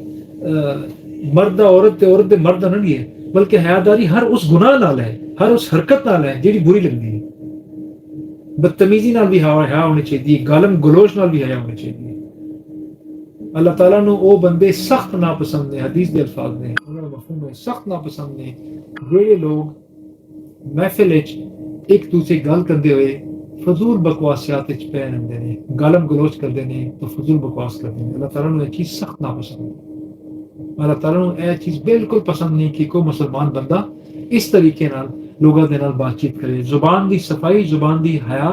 مرد عورت تے عورت دے مرد نہ نہیں ہے، بلکہ حیاداری ہر اس گناہ نال ہے، ہر اس حرکت نال ہے جیڑی بری لگتی ہے. بدتمیزی نال بھی حیا ہونی چاہیے، گالم گلوچ نال بھی حیا ہونی چاہیے. اللہ تعالیٰ نو او بندے سخت ناپسند نے، حدیث دے الفاظ نے انہوں نے مفہوم ہے سخت ناپسند نے جڑے لوگ محفل وچ ایک دوسرے گل کرتے ہوئے فضول بکواسیات پہ رہتے ہیں، گالم گلوچ کرتے ہیں تو فضول بکواس کرتے ہیں. اللہ تعالیٰ نے یہ چیز سخت ناپسند ہے. اللہ تعالیٰ نے یہ چیز بالکل پسند نہیں کہ کوئی مسلمان بندہ اس طریقے نال لوگوں کے نال بات چیت کرے. زبان دی صفائی، زبان دی حیا،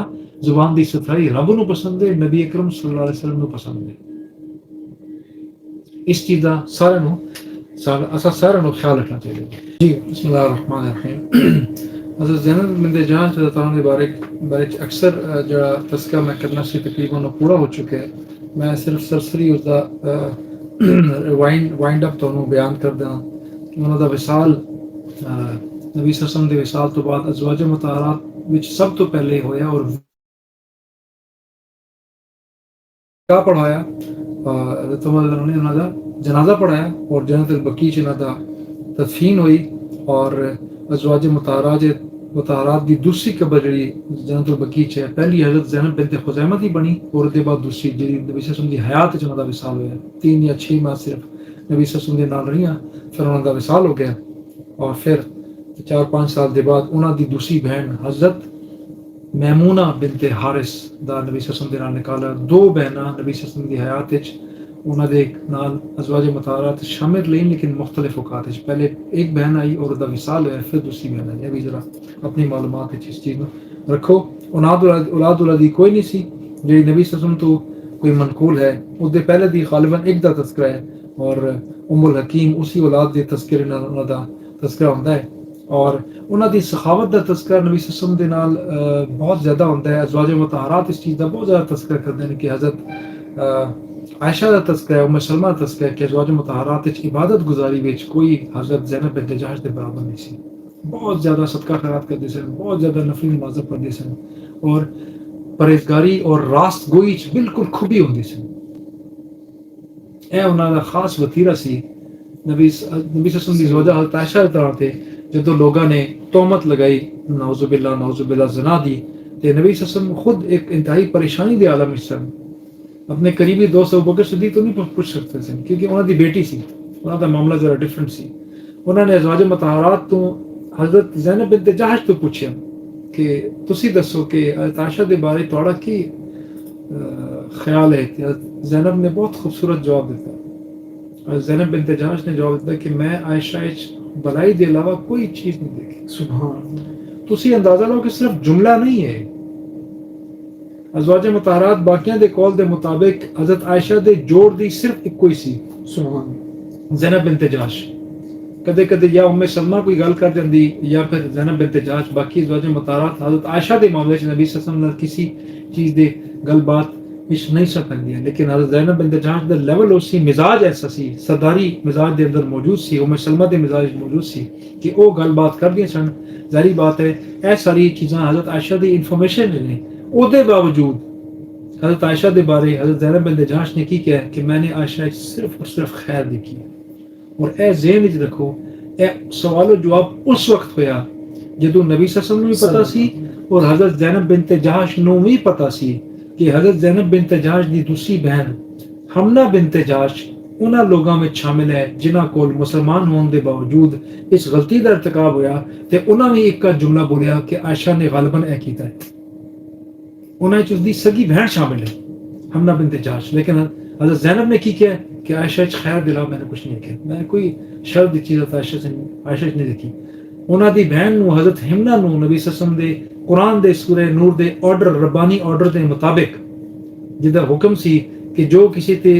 زبان دی ستھرائی رب نو پسند ہے، نبی اکرم صلی اللہ علیہ وسلم نو پسند ہے. اس چیز کا سارا نو خیال رکھنا چاہیے. جی بسم اللہ الرحمن الرحیم. حضرت زینب بنت جہش رضی اللہ عنہ کے بارے اکثر جڑا تذکرہ میں کرنا سی تقریباً پورا ہو چکا ہے. میں صرف سرسری اس کا وائنڈ اپ تو بیان کر دیا کہ انہوں کا وصال نبی صلی اللہ علیہ وسلم کے وصال تو بعد ازواج مطہرات ਵਿੱਚ ਸਭ ਤੋਂ ਪਹਿਲੇ ਹੋਇਆ ਔਰ ਕਾ ਪੜਾਇਆ حضرت عمر رضی اللہ عنہ نے ਉਹਨਾਂ ਦਾ جنازہ پڑھایا اور جنت البقیع ਚ ਇਹਨਾਂ ਦਾ تدفین ہوئی اور ازواج مطہرات ਦੀ ਦੂਸਰੀ ਕਬਰ ਜਿਹੜੀ جنت البقیع ਚ ہے ਪਹਿਲੀ حضرت زینب بنت خزیمہ ਦੀ ਬਣੀ اور ਉਹਦੇ ਬਾਅਦ ਦੂਸਰੀ ਜਿਹੜੀ نبی صلی اللہ علیہ وسلم ਦੀ حیات ਚ ਉਹਨਾਂ ਦਾ وصال ہوਇਆ 3 یا 6 ماہ صرف نبی صلی اللہ علیہ وسلم ਦੇ ਨਾਲ رਹੀਆਂ ਫਿਰ ਉਹਨਾਂ ਦਾ وصال ਹੋ ਗਿਆ اور پھر 4-5 سال ਦੇ ਬਾਅਦ ਉਹਨਾਂ ਦੀ ਦੂਸਰੀ ਬਹਿن حضرت میمونہ بنت حارث دا نبی صلی اللہ علیہ وسلم دے نال نکالا دو بہناں نبی صلی اللہ علیہ وسلم دی حیات وچ انہاں دے نال ازواج مطہرات شامل رہیں لیکن مختلف اوقات وچ پہلے ایک بہن آئی اور دا وصال ہوا پھر دوسری بہن آئی ابھی ذرا اپنی معلومات وچ اس چیز نو رکھو اولاد اولادی کوئی نہیں سی جی نبی صلی اللہ علیہ وسلم تو کوئی منقول ہے اس دے پہلے دی غالباً ایک دا تذکرہ ہے اور ام الحکیم اسی اولاد دے تذکرے نال انہاں دا تذکرہ ہوندا ہے اور انہاں دی سخاوت دا تذکرہ نبی صلی اللہ علیہ وسلم دے نال بہت زیادہ ہوتا ہے ازواج مطہرات اس چیز دا بہت زیادہ تذکرہ کرتے ہیں کہ حضرت عائشہ دا تذکرہ ام سلمہ دا تذکرہ کہ ازواج مطہرات وچ عبادت گزاری وچ کوئی حضرت زینب بنت جحش دے برابر نہیں سی بہت زیادہ صدقہ خیرات کرتے سن بہت زیادہ نفلی نمازیں پڑھتے سن اور پرہیزگاری اور راست گوئی وچ بالکل کھبی ہوندی سن اے انہاں دا خاص وتیرہ سی نبی صلی اللہ علیہ وسلم دی زوجہ حضرت عائشہ رضی اللہ عنہا تے جدو لوگوں نے تہمت لگائی نعوذ باللہ زنا دی تے نبی صلی اللہ علیہ وسلم خود ایک انتہائی پریشانی دے عالم وچ سن اپنے قریبی دوست ابوبکر صدیق تو نہیں پوچھ سکتے سن کیونکہ انہاں دی بیٹی سی انہاں دا معاملہ ذرا ڈفرنٹ سی انہاں نے ازواج مطہرات تو حضرت زینب بنت جحش تو پوچھیا کہ تسی دسو کہ حضرت عائشہ دے بارے تہاڈا کی خیال ہے کہ زینب نے بہت خوبصورت جواب دیتا زینب بنت جحش نے جواب دیتا کہ میں عائشہ بلائی دے علاوہ کوئی چیز نہیں دیکھی سبحان تسی اندازہ لو کہ صرف جملہ نہیں ہے ازواج مطہرات باقیاں دے قول دے مطابق حضرت عائشہ دے جوڑ دی صرف ایک کوئی سی سبحان زینب بنت جحش کدے کدے یا ام سلمہ کوئی گل کر جاندی یا پھر زینب بنت جحش باقی ازواج مطہرات حضرت عائشہ دے معاملے وچ نبی صلی اللہ علیہ وسلم نے کسی چیز دے گل بات وچ نہیں سکندی لیکن حضرت زینب بنت جحش دا لیول اسی مزاج ایسا سی سرداری مزاج دے اندر موجود سی ام سلمہ دے مزاج موجود سی کہ وہ گل بات کر دیا سن ظاہری بات ہے اے ساری چیزاں حضرت عائشہ دی انفارمیشن نے او دے باوجود حضرت عائشہ دے بارے حضرت زینب بنت جحش نے کی کہا کہ میں نے عائشہ صرف اور صرف خیر دیکھی اور اے ذہن وچ رکھو اے سوال و جواب اس وقت ہویا جدوں نبی صلی اللہ علیہ وسلم نوں بھی پتہ سی اور حضرت زینب بنت جحش نوں بھی پتہ سی کہ حضرت زینب بنت جحش دی دوسری بہن حمنہ بنت جحش انہاں لوگاں میں شامل ہے جنہاں کول مسلمان ہون دے باوجود اس غلطی دا ارتکاب ہویا تے انہاں بھی ایک کا جملہ بولیا کہ عائشہ نے غالباً اے کیتا ہے انہاں وچ اس دی سگی بہن شامل ہے حمنہ بنت جحش لیکن حضرت زینب نے کی کیا کہ عائشہ خیر دلا میں نے کچھ نہیں کیا میں کوئی شر دی چیز عائشہ سے نہیں دیکھی انہاں دی بہن نو حضرت حمنہ نو نبی صلی اللہ علیہ وسلم دے قرآن دے سورہ نور دے آرڈر ربانی آرڈر دے مطابق جدا حکم سی کہ جو کسی تے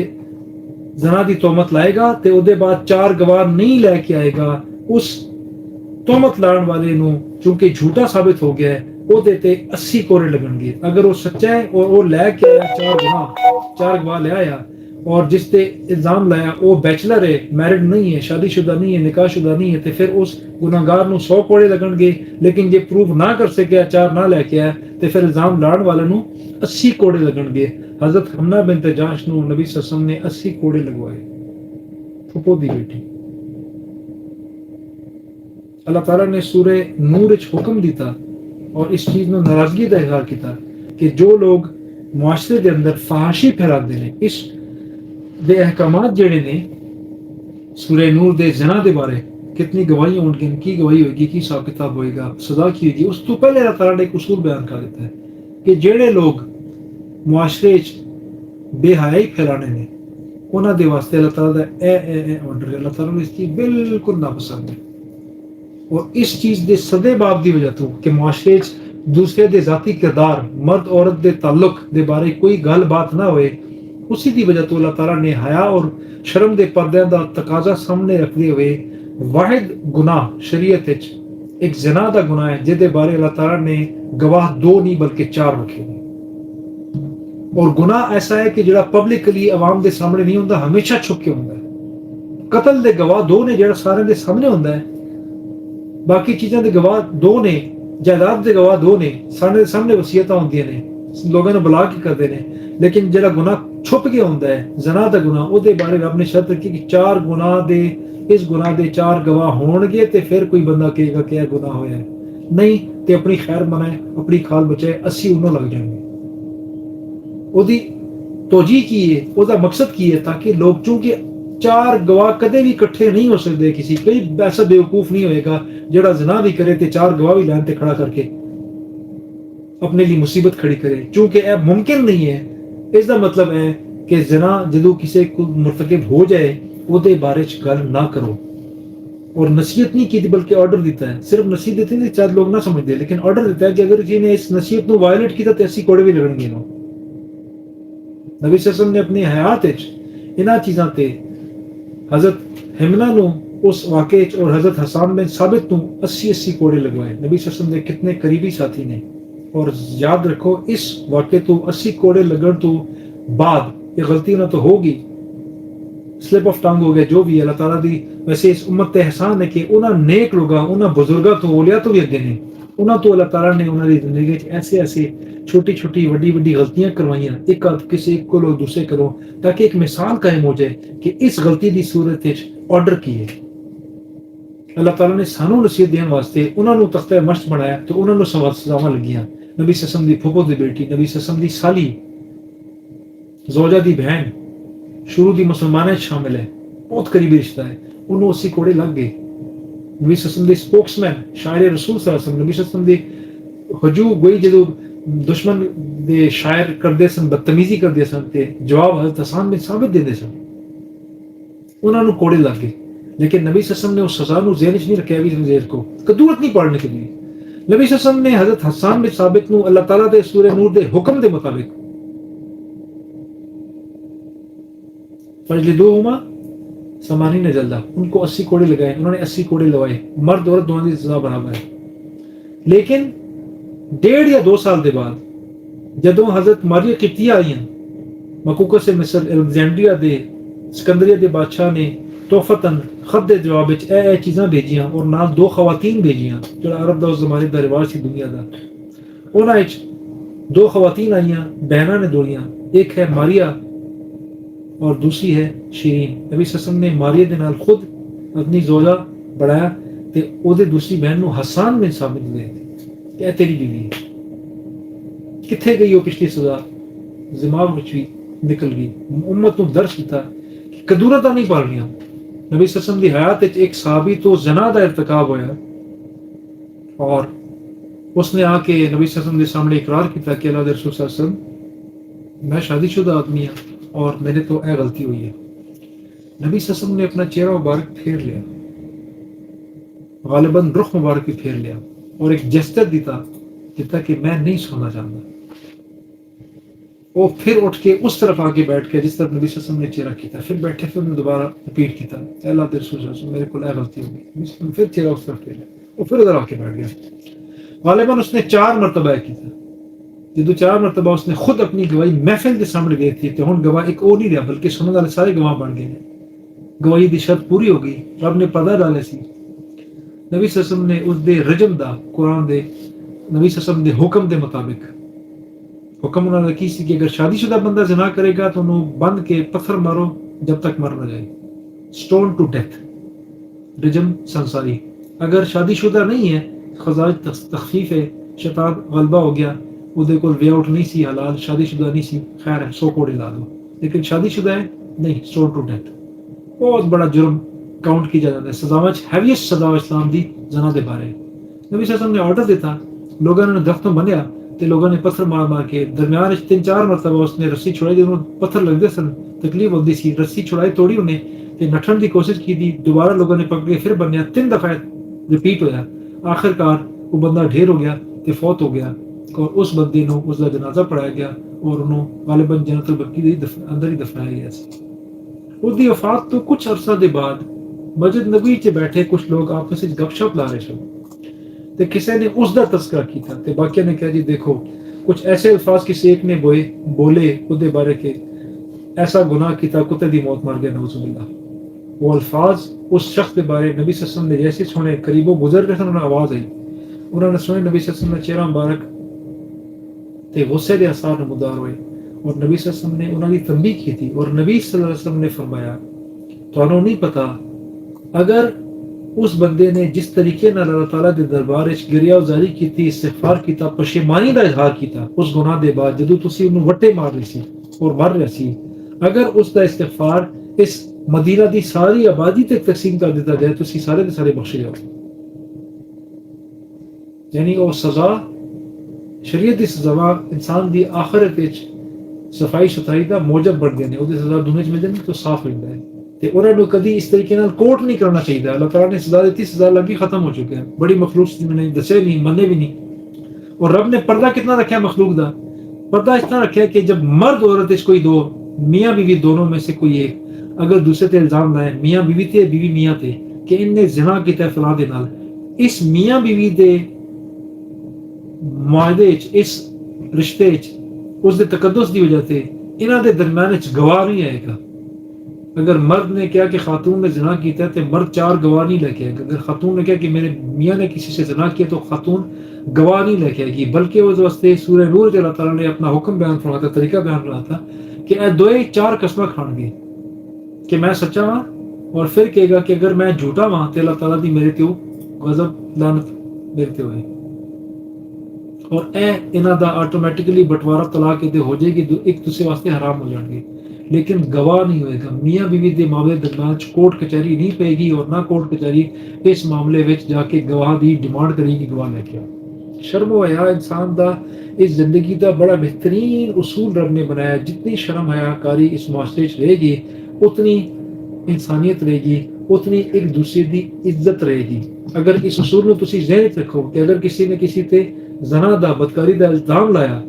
زنا دی تہمت لائے گا تے او دے بعد 4 گواہ نہیں لے کے آئے گا اس تہمت لان والے نو چونکہ جھوٹا ثابت ہو گیا ہے او دے تے 80 کوڑے لگن گے اگر وہ سچا ہے اور وہ لے کے آیا 4 گواہ لے آیا اور جس تے الزام لایا وہ بیچلر ہے میرڈ نہیں ہے شادی شدہ نہیں ہے نکاح شدہ نہیں ہے تے پھر اس گناہگار نو 100 کوڑے لگن گے لیکن جے پروف نہ کر سکیا 4 نہ لے کے آیا تے پھر الزام لاڑ والے نو 80 کوڑے لگن گے حضرت حمنہ بنت جحش نو نبی صلی اللہ علیہ وسلم نے 80 کوڑے لگوائے پھپھو دی بیٹی اللہ تعالیٰ نے سورہ نور وچ حکم دیتا اور اس چیز نو ناراضگی دا اظہار کیتا کہ جو لوگ معاشرے دے اندر فحاشی پھیلاندے نے اس دے احکامات جڑے نے سورہ نور دے زنا دے بارے کتنی گواہی ہون گی کی گواہی ہوئے گی کی حساب کتاب ہوئے گا سزا کی ہوئے گی اس تو پہلے اللہ تعالیٰ نے ایک اصول بیان کر دیتا ہے کہ جڑے لوگ معاشرے وچ بے حیائی پھیلانے نے انہاں دے واسطے اللہ تعالیٰ دا اے آرڈر اللہ تعالیٰ نے اس چیز بالکل ناپسند ہے اور اس چیز دے صدے باب دی وجہ تو کہ معاشرے وچ دوسرے دے ذاتی کردار مرد عورت دے تعلق دے بارے کوئی گل بات نہ ہوئے اسی دی وجہ تو اللہ تعالیٰ نے حیا اور شرم دے پردے دا تقاضا سامنے رکھتے ہوئے واحد گناہ شریعت وچ ایک زنا دا گناہ ہے جے بارے اللہ تعالیٰ نے گواہ 2 نہیں بلکہ 4 رکھے ہیں اور گناہ ایسا ہے کہ جڑا پبلکلی عوام دے سامنے نہیں ہوندا ہمیشہ چھپ کے ہوندا ہے قتل دے گواہ 2 نے جڑا سارے دے سامنے ہوندا ہے باقی چیزاں دے گواہ 2 نے جائیداد دے گواہ دو نے, سامنے وصیتاں ہوندیاں نے, لوگاں نوں بلا کے کردے نے, لیکن جڑا گناہ چھپ گیا ہوندا ہے زنا دا گناہ, او دے بارے رب نے شرط رکھی کہ 4 گناہ دے, اس گناہ دے 4 گواہ ہون گے تے پھر کوئی بندہ کہے گا کہ یہ گناہ ہویا ہے, نہیں تے اپنی خیر منائے, اپنی کھال بچائے, 80 انہوں لگ جائیں گے. او دی توجیہ کی ہے, او دا مقصد کی ہے, تاکہ لوگ, چونکہ 4 گواہ کدے بھی اکٹھے نہیں ہو سکتے, کسی کوئی ایسا بیوقوف نہیں ہوئے گا جڑا زنا بھی کرے تے 4 گواہ بھی لائن تے کھڑا کر کے اپنے لیے مصیبت کھڑی کرے, چونکہ یہ ممکن نہیں ہے. اس دا مطلب ہے کہ زنا جدو کسی کو مرتکب ہو جائے او دے بارے چ گل نہ کرو, اور نصیحت نہیں کی بلکہ آرڈر دیتا ہے. صرف نصیحت دیتے ہیں, چند لوگ نہ سمجھتے, لیکن آرڈر دیتا ہے کہ اگر کسی نے اس نصیحت نو وائلیٹ کیتا تو 80 کوڑے بھی لگن گے. نبی صلی اللہ علیہ وسلم نے اپنی حیات انہاں چیزاں تے حضرت حمنہ نو اس واقعے اور حضرت حسان بن ثابت نو 80 کوڑے لگوائے. نبی صلی اللہ علیہ وسلم نے کتنے قریبی ساتھی نے. اور یاد رکھو اس واقعے تو 80 کوڑے لگن تو بعد یہ غلطی نہ تو ہوگی, سلپ آف ٹنگ ہو گیا, جو بھی اللہ تعالیٰ دی. ویسے اس امت تے احسان ہے کہ انہاں نیک لوگاں, انہاں بزرگاں تو, اولیاء تو بھی اگے نے, انہاں تو اللہ تعالیٰ نے انہاں دی زندگی وچ ایسے چھوٹی چھوٹی وڈی غلطیاں کروائیاں, ایک کسی ایک کو لو دوسرے کرو, تاکہ ایک مثال قائم ہو جائے کہ اس غلطی دی صورت وچ آرڈر کی ہے. اللہ تعالیٰ نے سانوں نصیحت دین واسطے انہاں نوں تختہ مشق بنایا, تو انہاں نوں سزاواں لگیاں. نبی صلی اللہ علیہ وسلم دی پھوپھو دی بیٹی, نبی صلی اللہ علیہ وسلم دی سالی, زوجہ دی بہن, شروع دی مسلمانیں شامل ہے, بہت قریبی رشتہ ہے, انہوں 80 کوڑے لگ گئے. نبی صلی اللہ علیہ وسلم دی سپوکس مین, شاعر رسول صلی اللہ علیہ وسلم, نبی صلی اللہ علیہ وسلم دی ہجو گوئی جدو دشمن دے شاعر کردے سن, بدتمیزی کردے سن, تے جواب حضرت حسان بن ثابت دیندے سن, انہوں نے کوڑے لگ گئے. لیکن نبی صلی اللہ علیہ وسلم نے اس سزا نو ذہن وچ نہیں رکھیا, بھی زیر کو کدورت نہیں پڑھنے کے لیے. نبی صلی اللہ علیہ وسلم نے حضرت حسان بن ثابت نو اللہ تعالیٰ دے سورہ نور دے حکم دے مطابق فجلدوہما 80 جلدہ, ان کو 80 کوڑے لگائے. انہوں نے 80 کوڑے لگائے, مرد عورت دونوں کی سزا برابر ہے. لیکن 1.5 یا 2 سال دے بعد جدوں حضرت ماریہ قبطیہ آئیاں, مکوکہ سے مصر الیگزینڈریا دے اسکندریہ دے بادشاہ نے توفتاً خط دے جواب وچ اے چیزاں بھیجیاں, اور نال 2 خواتین بھیجیاں, جو عرب دا اس زمانے دا رواج سی دنیا دا. انہاں وچ 2 خواتین آئیاں, بہناں نے دوڑیاں, ایک ہے ماریہ اور دوسری ہے شیرین. نبی صلی اللہ علیہ وسلم نے ماریہ دے نال خود اپنی زوجہ بڑھایا, تے او دے دوسری بہن نو حسان بن ثابت دے کہ اے تیری بیوی ہے. کتھے گئی وہ پچھلی سزا, دماغ وچ بھی نکل گئی. امت نو درس دیتا کہ کدورتاں نہیں پالنیاں. نبی صلی اللہ علیہ وسلم دی حیات وچ ایک صحابی تو زنا دا ارتکاب ہویا, اور اس نے آ کے نبی صلی اللہ علیہ وسلم کے سامنے اقرار کیا کہ اللہ رسول صلی اللہ علیہ وسلم میں شادی شدہ آدمی ہوں اور میرے تو اے غلطی ہوئی ہے. نبی صلی اللہ علیہ وسلم نے اپنا چہرہ مبارک پھیر لیا, غالباً رخ مبارک بھی پھیر لیا, اور ایک جسچر دیتا کہ میں نہیں سننا چاہتا. وہ پھر اٹھ کے اس طرف آ کے بیٹھ کے جس طرف نبی صلی اللہ علیہ وسلم نے چہرہ کیا, پھر بیٹھے, پھر انہوں نے دوبارہ رپیٹ کیا اے اللہ کے رسول صلی اللہ علیہ وسلم میرے کو اے غلطی ہوئی. نبی صلی اللہ علیہ وسلم پھر چہرہ اس طرف پھیرا, وہ پھر ادھر آ کے بیٹھ گیا. غالباً اس نے 4 مرتبہ کی تھا. جدو 4 مرتبہ اس نے خود اپنی گواہی محفل کے سامنے گئی تھی, تو ہن گواہ ایک اور نہیں رہا بلکہ سننے والے سارے گواہ بن گئے ہیں. گواہی دی شرط پوری ہو گئی, رب نے پردہ ڈالے سی. نبی صلی اللہ علیہ وسلم نے اس دے رجم دا, قرآن دے نبی صلی اللہ علیہ وسلم دے حکم دے مطابق حکم انہوں نے کی سی کہ اگر شادی شدہ بندہ زنا کرے گا تو انہوں بند کے پتھر مارو جب تک مر نہ جائے, سٹون ٹو ڈیتھ, رجم سنساری. اگر شادی شدہ نہیں ہے, خزاج تخفیف ہے, شیطان غلبہ ہو گیا, ادھے کو وے آؤٹ نہیں سی, حلال شادی شدہ نہیں سی, خیر ہے 100 کوڑے لا دو. لیکن شادی شدہ ہے نہیں, سٹون ٹو ڈیتھ. بہت بڑا جرم کاؤنٹ کی جاتا ہے. سزا ہیویسٹ سزا اسلام دی زنا دے بارے. نبی صلی اللہ علیہ وسلم نے آرڈر دیتا, لوگوں نے درختوں بنیا تے لوگوں نے پتھر مار مار کے درمیان 3-4 مرتبہ اس نے رسی چھڑائی, جنہوں پتھر لگتے سن تکلیف ہوتی سی, رسی چھڑائی توڑی انہیں تے نٹھن دی کوشش کی تھی, دوبارہ لوگوں نے پکڑے, پھر بنیا, 3 دفعہ ریپیٹ ہویا. آخر کار وہ بندہ ڈھیر ہو گیا تے فوت ہو گیا, اور اس بندے نو اس کا جنازہ پڑھایا گیا, اور انہوں غالباً جنت البقیع دے اندر ہی دفنایا گیا سی. اس دی وفات تو کچھ عرصہ دے بعد مسجد نبوی چ بیٹھے کچھ لوگ آپس میں گپ شپ لا رہے سن, تے کسی نے اس دا تذکرہ کیتا, تے باقی نے کہا جی دیکھو کچھ ایسے الفاظ کسی ایک نے بولے اس بارے کے ایسا گناہ کیتا کتے دی موت مر گیا, نعوذ باللہ. وہ الفاظ اس شخص کے بارے نبی صلی اللہ علیہ وسلم نے جیسے سنے قریبوں گزر رہے سن, انہیں آواز آئی, انہوں نے سنے نبی صلی اللہ علیہ وسلم نے چہرہ مبارک تے غصے دے اثار نمودار ہوئے اور نبی صلی اللہ علیہ وسلم نے انہوں کی تنبیہ کی تھی اور نبی صلی اللہ علیہ وسلم نے فرمایا تانوں نہیں پتا اگر اس بندے نے جس طریقے نال اللہ تعالیٰ دے دربار وچ گریہ زاری کیتی استغفار کیتا پشیمانی دا اظہار کیتا اس گناہ دے بعد جدوں تسی انہوں وٹے مار رہے سی اور مر رہے سی اگر اس دا استغفار اس مدینہ دی ساری آبادی تک تقسیم کر دیتا جائے تسی سارے دے سارے بخشے جاؤ یعنی وہ سزا شریعت دی سزا انسان دی آخرت وچ صفائی ستھرائی دا موجب بن گئے نے وہ سزا دنیا چ مل جاندی تو صاف ہو جاتا ہے تے انہاں نوں کدی اس طریقے نال کوٹ نہیں کرنا چاہیے اللہ تعالیٰ نے سزا دیتی سزا لگی ختم ہو چکے ہیں بڑی مخلوق نے دسے نہیں منے بھی نہیں اور رب نے پردہ کتنا رکھا مخلوق دا پردہ اتنا رکھا کہ جب مرد عورت اس کوئی دو میاں بیوی دونوں میں سے کوئی ایک اگر دوسرے تے الزام لائے میاں بیوی تے بیوی میاں تے کہ ان نے زنا کیتا ہے فلاں دے نال اس میاں بیوی دے معاہدے وچ اس رشتے وچ اس دے تقدس دی وجہ تے انہاں دے درمیان وچ گواہ نہیں آئے گا اگر مرد نے کہا کہ خاتون نے زنا کیتا ہے تو مرد 4 گواہ نہیں لے کے آئے گا اگر خاتون نے کہا کہ میرے میاں نے کسی سے زنا کیا تو خاتون گواہ نہیں لے کے آئے گی بلکہ اس واسطے سورہ نور اللہ تعالیٰ نے اپنا حکم بیان فرمایا تھا طریقہ بیان فرمایا تھا کہ اے دوئے 4 قسمیں کھان گے کہ میں سچا ہاں اور پھر کہے گا کہ اگر میں جھوٹا ہاں تو اللہ تعالیٰ دی میرے تے غضب لعنت میرے تے ہوئے اور اے انہاں دا آٹومیٹکلی بٹوارا طلاق دے ہو جائے گی ایک دوسرے واسطے حرام ہو جان گے لیکن گواہ نہیں ہوئے گا میاں بیوی دے معاملے درمیان کورٹ کچہری نہیں پے گی اور نہ کورٹ کچہری اس معاملے وچ جا کے گواہ دی ڈیمانڈ کرے گی گواہ لے کے شرم و حیا انسان دا اس زندگی دا بڑا بہترین اصول رب نے بنایا جتنی شرم حیا کاری اس معاشرے وچ رہے گی اتنی انسانیت رہے گی اتنی ایک دوسرے دی عزت رہے گی اگر اس اصول کو تسی ذہن وچ رکھو کہ اگر کسی نے کسی تے زنا دا بدکاری دا الزام لایا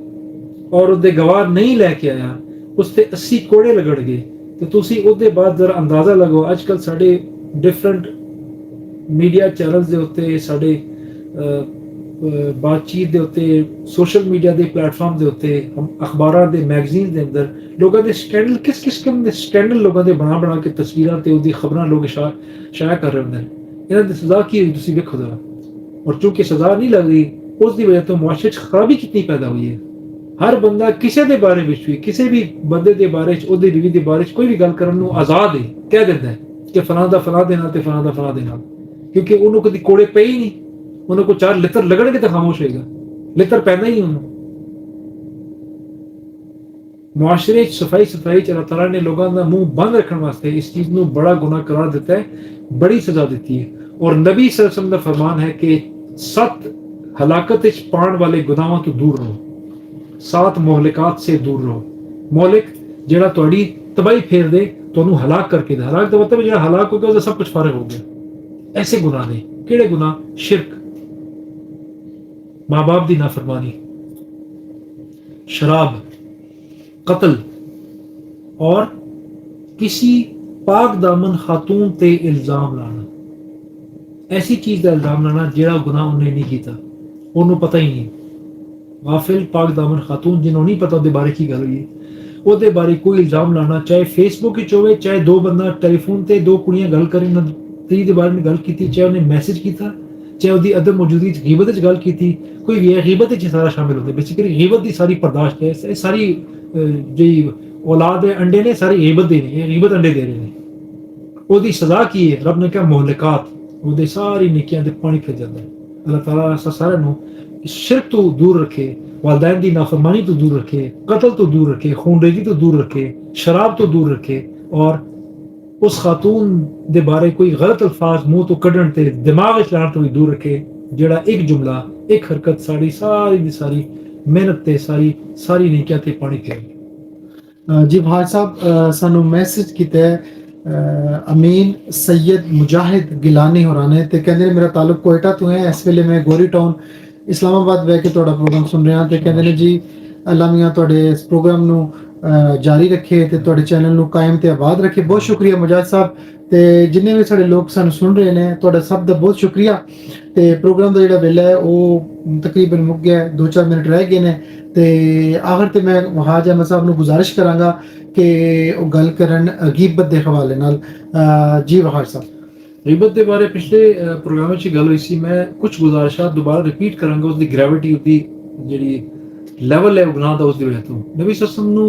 اور اس دے گواہ نہیں لے کے آیا اس تے 80 کوڑے لگڑ گئے تو تسی او دے بعد ذرا اندازہ لگو اج کل ساڈے ڈفرنٹ میڈیا چینلز دے ہوتے ساڈے بات چیت دے ہوتے سوشل میڈیا دے پلیٹ فارم دے ہوتے اخباراں دے میگزین دے اندر لوگاں دے سکینڈل کس قسم دے سکینڈل لوگاں دے بنا کے تصویراں تے اودی خبراں لوگ شائع کر رہے ہوندے انہاں دی سزا کی ہوئی تسی ویکھو ذرا اور چونکہ سزا نہیں لگ رہی اس دی وجہ تو معاشرے وچ خرابی کتنی پیدا ہوئی ہے ہر بندہ کسی دے بارے وچ بھی کسی بھی بندے دے بارے وچ اودی بیوی دے بارے وچ کوئی بھی گل کرن نو آزاد ہے کہہ دیندا ہے کہ فلاں دا فلاں دے نال تے فلاں دا فلاں دے نال کیونکہ انہوں کدی کوڑے پے ہی نہیں انہوں کو 4 لتر لگڑ کے تو خاموش ہوئے گا لتر پہنا ہی انہوں معاشرے صفائی ستھرائی اللہ تعالیٰ نے لوگوں کا منہ بند رکھنے واسطے اس چیز نو بڑا گناہ قرار دیتا ہے بڑی سزا دیتی ہے اور نبی صلی اللہ علیہ وسلم کا فرمان ہے کہ 7 ہلاکت پان والے گناہوں تو دور رہو 7 مہلکات سے دور رہو مہلک جڑا تہاڈی تباہی پھیر دے تانوں ہلاک کر کے دے ہلاک دا مطلب جڑا ہلاک ہو گیا وہ سب کچھ فارغ ہو گیا ایسے گناہ نے کیڑے گناہ شرک ماں باپ دی نافرمانی شراب قتل اور کسی پاک دامن خاتون تے الزام لانا ایسی چیز کا الزام لانا جڑا گناہ انہیں نہیں کیتا انہوں پتہ ہی نہیں غافل پاک دامن خاتون جنہوں نہیں پتہ دے بارے کی گل ہوئی وہ دے بارے کوئی الزام لانا چاہے فیس بک وچ ہوے چاہے 2 بندہ ٹیلی فون تے 2 کڑیاں گل کریں نہ تری دے بارے میں گل کیتی چاہے انہیں میسج کیتا چاہے وہ عدم موجودگی غیبت وچ گل کیتی کوئی بھی غیبت وچ سارا شامل ہوتا ہے بیسیکلی غیبت دی ساری برداشت ہے ساری جی اولاد ہے انڈے نے ساری غیبت دے نے غیبت انڈے دے رہے ہیں وہ دی سزا کی ہے رب نے کہا مہلکات وہ دے ساری نیکیاں دے پانی پھر جاتا ہے اللہ تعالیٰ ایسا سارے نو شرک تو دور رکھے والدین دی نافرمانی تو دور رکھے قتل تو دور رکھے خون ریزی تو دور رکھے شراب تو دور رکھے اور اس خاتون دے بارے کوئی غلط الفاظ منہ تو کڈن تے دماغ وچ لانا تو بھی دور رکھے جڑا ایک جملہ ایک حرکت ساری دی ساری محنت تے ساری نیکیاں تے پانی پھیر جی بھائی صاحب سانو میسج کیتا ہے امین سید مجاہد گیلانی ہورانے تے کہندے میرا تعلق کوئٹہ تو ہے اس ویلے میں گوری ٹاؤن اسلام آباد بہ کے تہاڈا پروگرام سن رہا تے کہندے نے جی اللہ میاں تہاڈے اس پروگرام نو جاری رکھے تے تہاڈے چینل نو قائم تے آباد رکھے بہت شکریہ مجاہد صاحب تے جننے بھی سارے لوگ سانو سن رہے ہیں تہاڈا سب دا بہت شکریہ تے پروگرام دا جڑا ویلا ہے وہ تقریباً مک گیا 2-4 منٹ رہ گئے نے تے آخر تے میں حاج احمد صاحب نو گزارش کراں گا کہ وہ گل کرن غیبت دے حوالے نال جی وہاج صاحب غیبت ਦੇ ਬਾਰੇ ਪਿਛਲੇ ਪ੍ਰੋਗਰਾਮ ਵਿੱਚ ਗੱਲ ਹੋਈ ਸੀ ਮੈਂ ਕੁਝ ਗੁਜ਼ਾਰਿਸ਼ਾਂ ਦੁਬਾਰਾ ਰਿਪੀਟ ਕਰਾਂਗਾ ਉਸ ਦੀ ਗ੍ਰੈਵਿਟੀ ਉਹਦੀ ਜਿਹੜੀ ਲੈਵਲ ਹੈ ਗੁਨਾਹ ਦਾ ਉਸ ਦੀ ਵਜ੍ਹਾ ਤੋਂ ਨਬੀ ਸੱਸਮ ਨੂੰ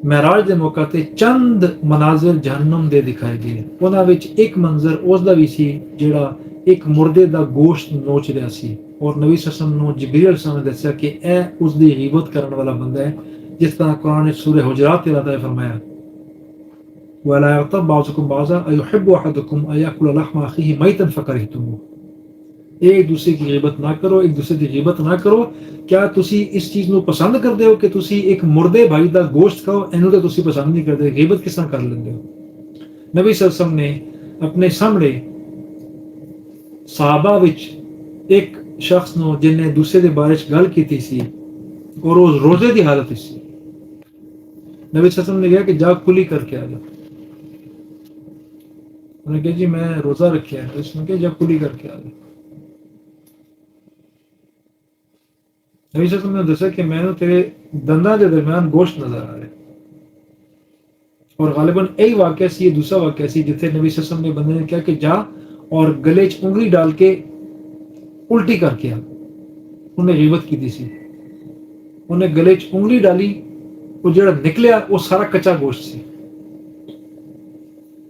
ਮਹਿਰਾਜ ਦੇ ਮੌਕੇ ਤੇ ਚੰਦ ਮਨਾਜ਼ਰ ਜਹੰਨਮ ਦੇ ਦਿਖਾਏ ਗਏ ਉਹਨਾਂ ਵਿੱਚ ਇੱਕ ਮੰਜ਼ਰ ਉਸ ਦਾ ਵੀ ਸੀ ਜਿਹੜਾ ਇੱਕ ਮੁਰਦੇ ਦਾ ਗੋਸ਼ਤ ਨੋਚ ਰਿਹਾ ਸੀ ਔਰ ਨਬੀ ਸੱਸਮ ਨੂੰ ਜਿਬਰੀਲ ਨੇ ਦੱਸਿਆ ਕਿ ਇਹ ਉਸ ਦੀ ਗੀਬਤ ਕਰਨ ਵਾਲਾ ਬੰਦਾ ਹੈ ਜਿਸ ਤਰ੍ਹਾਂ ਕੁਰਾਨ ਵਿੱਚ ਸੂਰੇ ਹੁਜਰਾਤ ਤੇ ਅੱਲਾਹ ਨੇ ਫਰਮਾਇਆ وَلَا يَغْتَبْ بَعْضُكُمْ بَعْضًا أَيُحِبُّ أَحَدُكُمْ أَن يَأْكُلَ لَحْمَ أَخِيهِ مَيْتًا فَكَرِهْتُمُوهُ ایک دوسرے کی غیبت نہ کرو ایک دوسرے کی غیبت نہ کرو کیا تسی اس چیز نو پسند کردے ہو کہ تسی ایک مردے بھائی دا گوشت کھاؤ اینو تے تسی پسند نہیں کردے غیبت کس طرح کر لیندے ہو نبی صلی اللہ علیہ وسلم نے اپنے سامنے صحابہ وچ ایک شخص نو جن نے دوسرے دے بارے وچ گل کیتی سی اور وہ روزے دی حالت وچ سی نبی صلی اللہ علیہ وسلم نے کہا کہ جا کلی کر کے آ جا انہوں نے کہا جی میں روزہ رکھیا ہے اس نے کہا جا کلی کر کے آ جا نبی صلی اللہ علیہ وسلم نے دسا کہ میں نے تیرے دنداں دے درمیان گوشت نظر آ رہا ہے اور غالباً یہی واقعہ سی یہ دوسرا واقعہ سی جتنے نبی صلی اللہ علیہ وسلم نے بندے نے کہا کہ جا اور گلے چ انگلی ڈال کے الٹی کر کے آ انہیں غیبت کی تھی سی انہیں گلے چ انگلی ڈالی وہ جڑا نکلیا وہ سارا کچا گوشت سی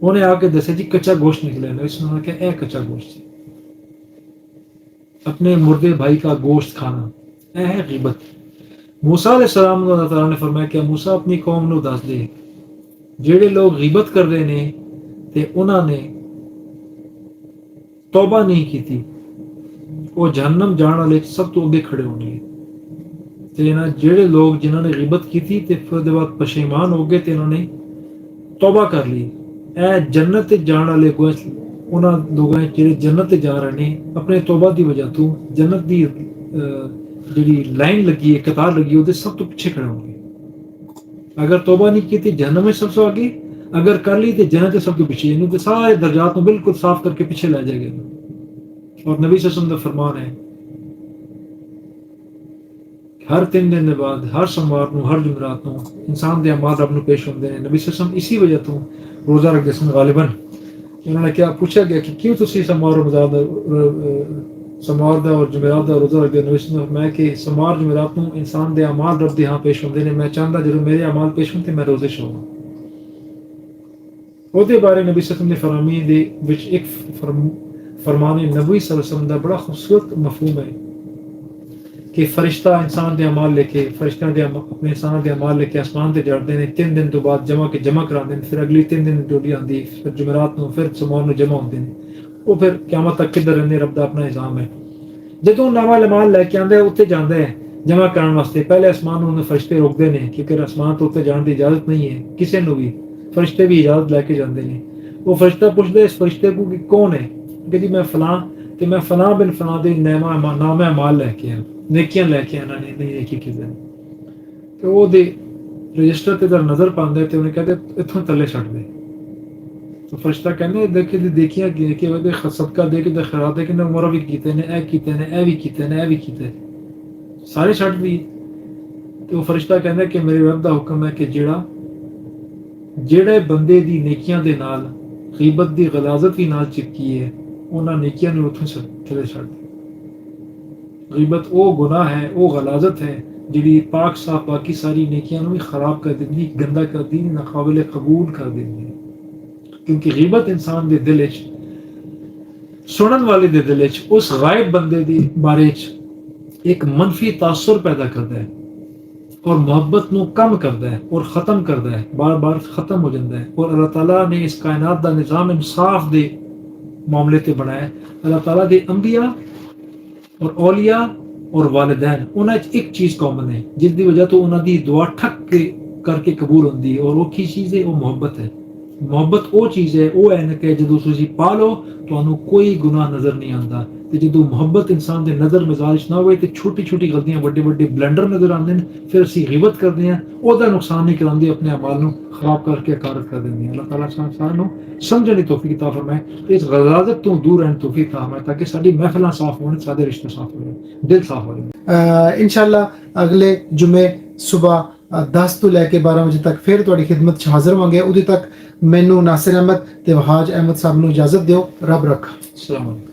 انہیں آ کے دسیا جی کچا گوشت نکلیا نبی صلی اللہ علیہ وسلم نے کہا اے کچا گوشت سی اپنے مردے بھائی کا گوشت کھانا اے ہے غیبت موسیٰ علیہ السلام اللہ تعالیٰ نے فرمایا کہ موسیٰ اپنی قوم نو دس دے جڑے لوگ غیبت کر رہے نے تے انہاں نے توبہ نہیں کی تھی وہ جہنم جان والے سب تو اگے کھڑے ہونے تے نا جڑے لوگ جنہوں نے غیبت کی تھی تے پھر دے بعد پشیمان ہو گئے تے انہوں نے توبہ کر لی اے جنت جان والے کو انہاں لوگاں جڑے جنت جا رہے نے اپنے توبہ دی وجہ تو جنت دی جڑی لائن لگی ہے قطار لگی ہے سب تو پیچھے کھڑے ہوں گے اگر توبہ نہیں کی تھی جہنم میں سب سے آگے اگر کر لی تو جنت سب کے پیچھے یعنی سارے درجات کو بالکل صاف کر کے پیچھے لے جائے گا اور نبی صلی اللہ علیہ وسلم کا فرمان ہے ہر 3 دن کے بعد ہر سوموار نو ہر جمعرات نو انسان دے اعمال رب نو پیش ہوندے ہیں نبی صلی اللہ علیہ وسلم اسی وجہ تو روزہ رکھتے سن غالباً انہوں نے کیا پوچھا گیا کہ کیوں تسی سوموار دا اور جمعرات دا روزہ رکھتے نبی صلی اللہ علیہ وسلم نے فرمایا کہ سوموار جمعرات نو انسان دے اعمال رب دے ہاں پیش ہوندے نے میں چاہندا جدوں میرے اعمال پیش ہون تے میں روزے چھوڑاں او دے بارے نبی صلی اللہ علیہ وسلم نے فرمائی دے وچ ایک فرمان نبوی صلی اللہ علیہ وسلم دا بڑا خوبصورت مفہوم ہے کہ فرشتہ انسان دے اعمال لے کے فرشتہ دے اپنے انسان دے اعمال لے کے آسمان تے چڑھتے ہیں 3 دن تو بعد جمع کراندے ہیں پھر اگلی 3 دن ڈیوٹی آندی پھر جمعرات نو پھر سوموار نو جمع ہوندے ہیں وہ پھر قیامت تک کدھر رہنے رب دا اپنا نظام ہے جدوں نواں اعمال لے کے آندے اوتے جاندے ہیں جمع کرن واسطے پہلے آسمان نو فرشتے روکدے نے کیونکہ آسمان تو اوتے جان دی اجازت نہیں ہے کسے نو بھی فرشتے بھی اجازت لے کے جاندے نے وہ فرشتہ پوچھدے اس فرشتے کو کہ کون ہے کہ جی میں فلاں تے میں فلاں بن فلاں دے نام اعمال لے کے آیا نیکیاں لے کے آنا نے نہیں نیکی کی دین تو وہ دے رجسٹر تے در نظر پاندے تے انہیں کہتے اتھوں تلے چھڑ دے تو فرشتہ کہنے دیکھیاں کہ وہ صدقہ دے کے خیرات دے کے نے عمرہ بھی کیتے نے اے کیتے نے اے بھی کیتے نے اے بھی کیتے سارے چھڑ دی تو وہ فرشتہ کہنے کہ میرے رب دا حکم ہے کہ جڑے بندے دی نیکیاں دے نال غیبت دی غلاظت بھی نال چپکی ہے انہاں نیکیاں نے اتھوں تلے چھڑ دی غیبت او گناہ ہے او غلاظت ہے جڑی پاک صاف باقی ساری نیکیاں نو بھی خراب کر دیندی گندا کر دیندی ناقابل قبول کر دیندی کیونکہ غیبت انسان دے دل وچ سنن والے دے دل وچ اس غائب بندے دی بارے وچ ایک منفی تاثر پیدا کرتا ہے اور محبت نو کم کرتا ہے اور ختم کرتا ہے بار بار ختم ہو جاتا ہے اور اللہ تعالیٰ نے اس کائنات دا نظام انصاف دے معاملے تے بنایا ہے اللہ تعالیٰ دے انبیاء اور اولیاء اور والدین انہاں ایک چیز کامن ہے جس دی وجہ تو انہاں دی دعا ٹھک کے کر کے قبول ہوندی ہے اور وہ کی چیز ہے وہ محبت ہے محبت وہ چیز ہے وہ اینک ہے جدوں تسی پا لو تانوں کوئی گناہ نظر نہیں آندا تے جدوں محبت انسان دے نظر مزاج نہ ہوئے تے چھوٹی چھوٹی غلطیاں بڑے بڑے بلنڈر نظر آندے ہیں پھر اسی غیبت کردے ہیں او دا نقصان نہیں کراندے اپنے اعمال نو خراب کر کے کارت کر دیندے ہیں اللہ تعالیٰ سارے نو سمجھنے دی توفیق عطا فرمائے اس غلاظت تو دور رہنے توفیق عطا فرمائے تاکہ ساری محفلاں صاف ہون سارے رشتے صاف ہون دل صاف ہو انشاءاللہ اگلے جمعے صبح 10 ਤੋਂ ਲੈ ਕੇ 12 ਵਜੇ ਤੱਕ ਫਿਰ ਤੁਹਾਡੀ ਖਿਦਮਤ 'ਚ ਹਾਜ਼ਰ ਹੋਵਾਂਗੇ। ਉਦੋਂ ਤੱਕ ਮੈਨੂੰ ਨਾਸਿਰ ਅਹਿਮਦ ਤੇ ਵਹਾਜ ਅਹਿਮਦ ਸਾਹਿਬ ਨੂੰ ਇਜਾਜ਼ਤ ਦਿਓ। ਰੱਬ ਰੱਖਾ। السلام علیکم.